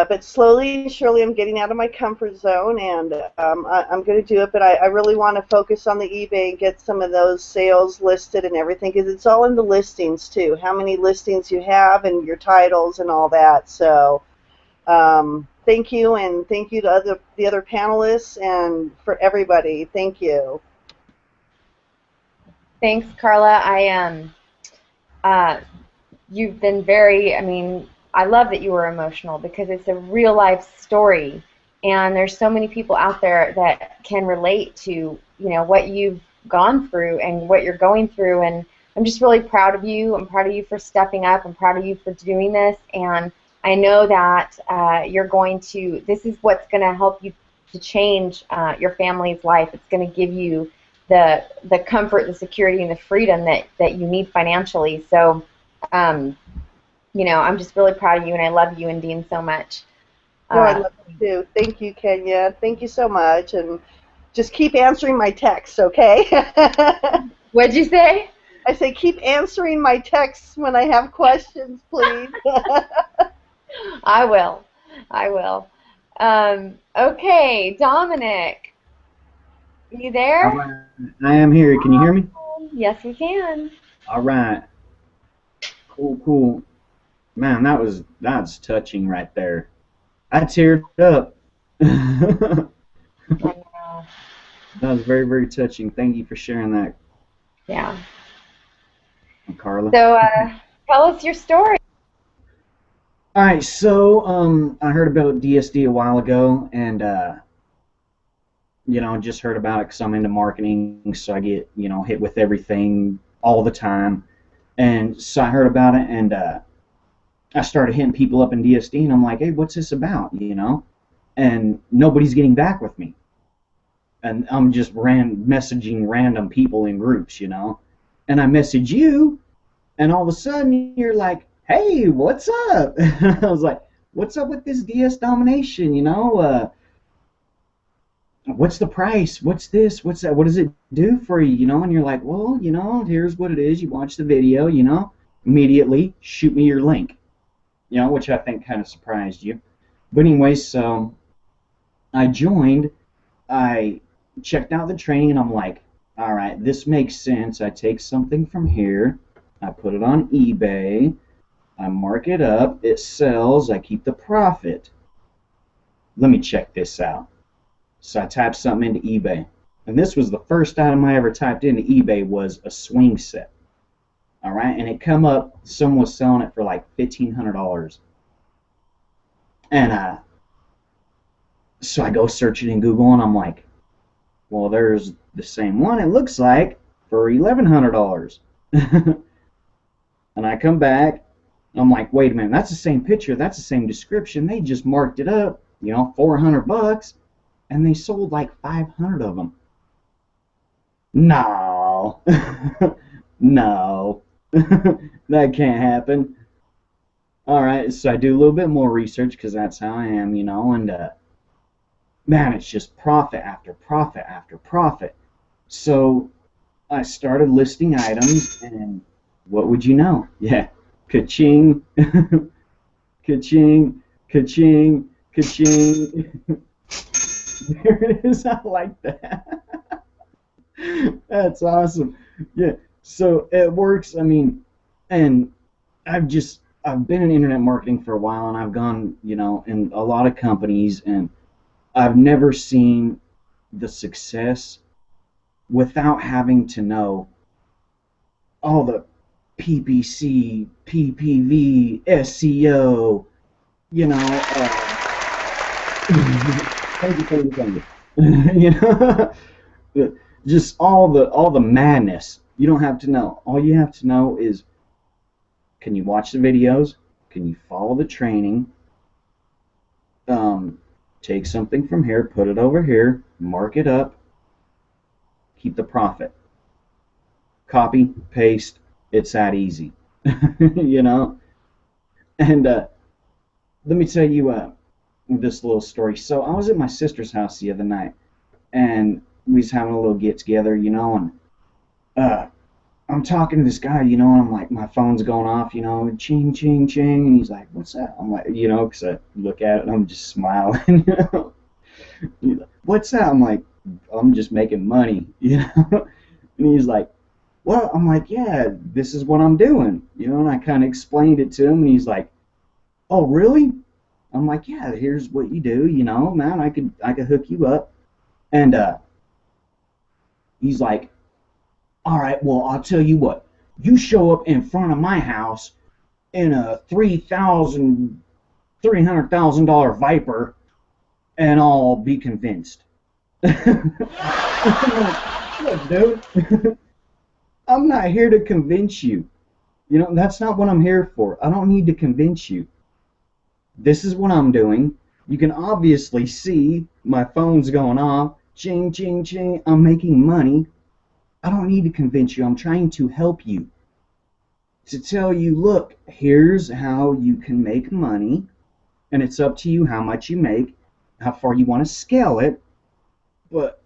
But slowly and surely I'm getting out of my comfort zone, and I'm going to do it. But I really want to focus on the eBay and get some of those sales listed and everything, because it's all in the listings too, how many listings you have and your titles and all that. So thank you, and thank you to the other panelists and for everybody. Thank you. Thanks, Carla. You've been very, I mean, I love that you were emotional because it's a real life story, and there's so many people out there that can relate to, you know, what you've gone through and what you're going through, and I'm just really proud of you. I'm proud of you for stepping up. I'm proud of you for doing this, and I know that this is what's going to help you to change your family's life. It's going to give you the comfort, the security, and the freedom that you need financially. So, you know, I'm just really proud of you, and I love you and Dean so much. No, I love you too. Thank you, Kenya. Thank you so much, and just keep answering my texts, okay? What'd you say? I say keep answering my texts when I have questions, please. I will. I will. Okay, Dominic, you there? All right. I am here. Can you hear me? Yes, we can. All right. Cool, cool. Man, that's touching right there. I teared up. That was very, very touching. Thank you for sharing that. Yeah. Carla. So, tell us your story. All right, so I heard about DSD a while ago, and you know, just heard about it because I'm into marketing, so I get, you know, hit with everything all the time. And so I heard about it, and I started hitting people up in DSD, and I'm like, hey, what's this about, you know? And nobody's getting back with me. And I'm just messaging random people in groups, you know? And I message you, and all of a sudden you're like, hey, what's up? I was like, what's up with this DS domination, you know? What's the price? What's this? What's that? What does it do for you, you know? And you're like, well, you know, here's what it is. You watch the video, you know? Immediately, shoot me your link, you know, which I think kind of surprised you. But anyway, so I joined. I checked out the training, and I'm like, all right, this makes sense. I take something from here. I put it on eBay. I mark it up. It sells. I keep the profit. Let me check this out. So I typed something into eBay. And this was the first item I ever typed into eBay was a swing set. All right, and it come up, someone was selling it for like $1,500. And so I go search it in Google, and I'm like, well, there's the same one, it looks like, for $1,100. And I come back, and I'm like, wait a minute, that's the same picture, that's the same description, they just marked it up, you know, $400, and they sold like 500 of them. No. No. That can't happen. Alright, so I do a little bit more research because that's how I am, you know, and man, it's just profit after profit after profit. So I started listing items, and what would you know? Yeah, ka-ching, ka-ching, ka-ching, ka-ching. There it is. I like that. That's awesome. Yeah. So it works. I mean, and I've been in internet marketing for a while, and I've gone, you know, in a lot of companies, and I've never seen the success without having to know all the PPC, PPV, SEO, you know. Thank you. You know, just all the madness. You don't have to know. All you have to know is, can you watch the videos? Can you follow the training? Take something from here, put it over here, mark it up, keep the profit. Copy, paste, it's that easy. You know? And let me tell you this little story. So I was at my sister's house the other night, and we was having a little get together, you know, and I'm talking to this guy, you know, and I'm like, my phone's going off, you know, ching, ching, ching, and he's like, what's that? I'm like, you know, because I look at it and I'm just smiling, you know. He's like, what's that? I'm like, I'm just making money, you know. And he's like, well, I'm like, yeah, this is what I'm doing, you know, and I kind of explained it to him, and he's like, oh, really? I'm like, yeah, here's what you do, you know, man, I could hook you up. And he's like, all right, well, I'll tell you what. You show up in front of my house in a $300,000 Viper, and I'll be convinced. I'm like, look, dude, I'm not here to convince you. You know, that's not what I'm here for. I don't need to convince you. This is what I'm doing. You can obviously see my phone's going off. Ching, ching, ching. I'm making money. I don't need to convince you. I'm trying to help you. To tell you, look, here's how you can make money, and it's up to you how much you make, how far you want to scale it, but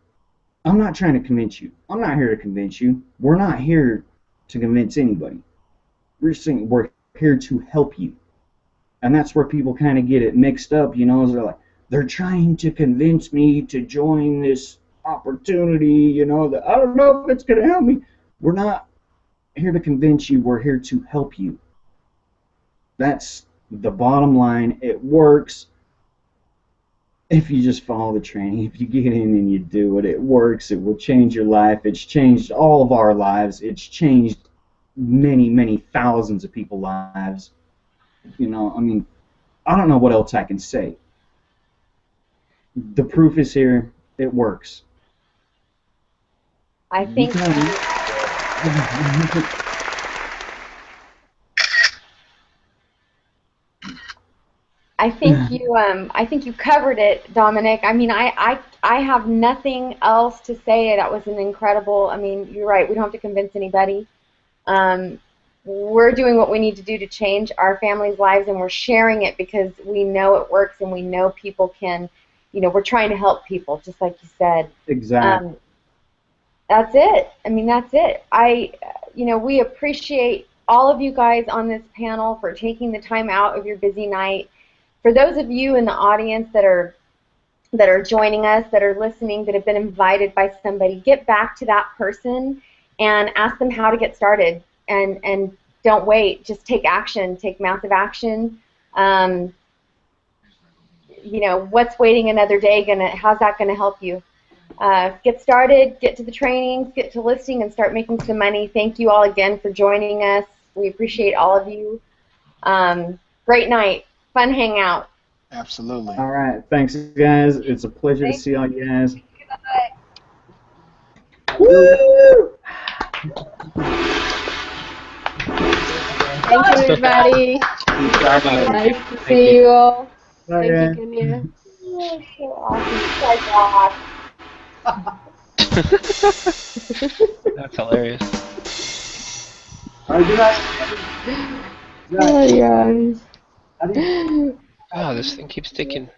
I'm not trying to convince you. I'm not here to convince you. We're not here to convince anybody. We're here to help you. And that's where people kind of get it mixed up, you know, is they're trying to convince me to join this opportunity, you know, that I don't know if it's going to help me. We're not here to convince you. We're here to help you. That's the bottom line. It works if you just follow the training. If you get in and you do it, it works. It will change your life. It's changed all of our lives. It's changed many, many thousands of people's lives. You know, I mean, I don't know what else I can say. The proof is here. It works. I think I think you covered it, Dominic. I mean, I have nothing else to say. That was an incredible. I mean, you're right. We don't have to convince anybody. We're doing what we need to do to change our families' lives, and we're sharing it because we know it works, and we know people can. You know, we're trying to help people, just like you said. Exactly. That's it. I mean, that's it. You know, we appreciate all of you guys on this panel for taking the time out of your busy night. For those of you in the audience that are joining us, that are listening, that have been invited by somebody, get back to that person and ask them how to get started. And don't wait. Just take action. Take massive action. You know, what's waiting another day how's that gonna help you? Get started, get to the trainings, get to listing, and start making some money. Thank you all again for joining us. We appreciate all of you. Great night. Fun hangout. Absolutely. All right. Thanks, guys. It's a pleasure to see all you guys. Woo! Thank you, everybody. Nice to see you all. Bye, Thank you, Kenya. Oh, so awesome. That's hilarious. All right, good night. Oh, guys. Oh, this thing keeps ticking.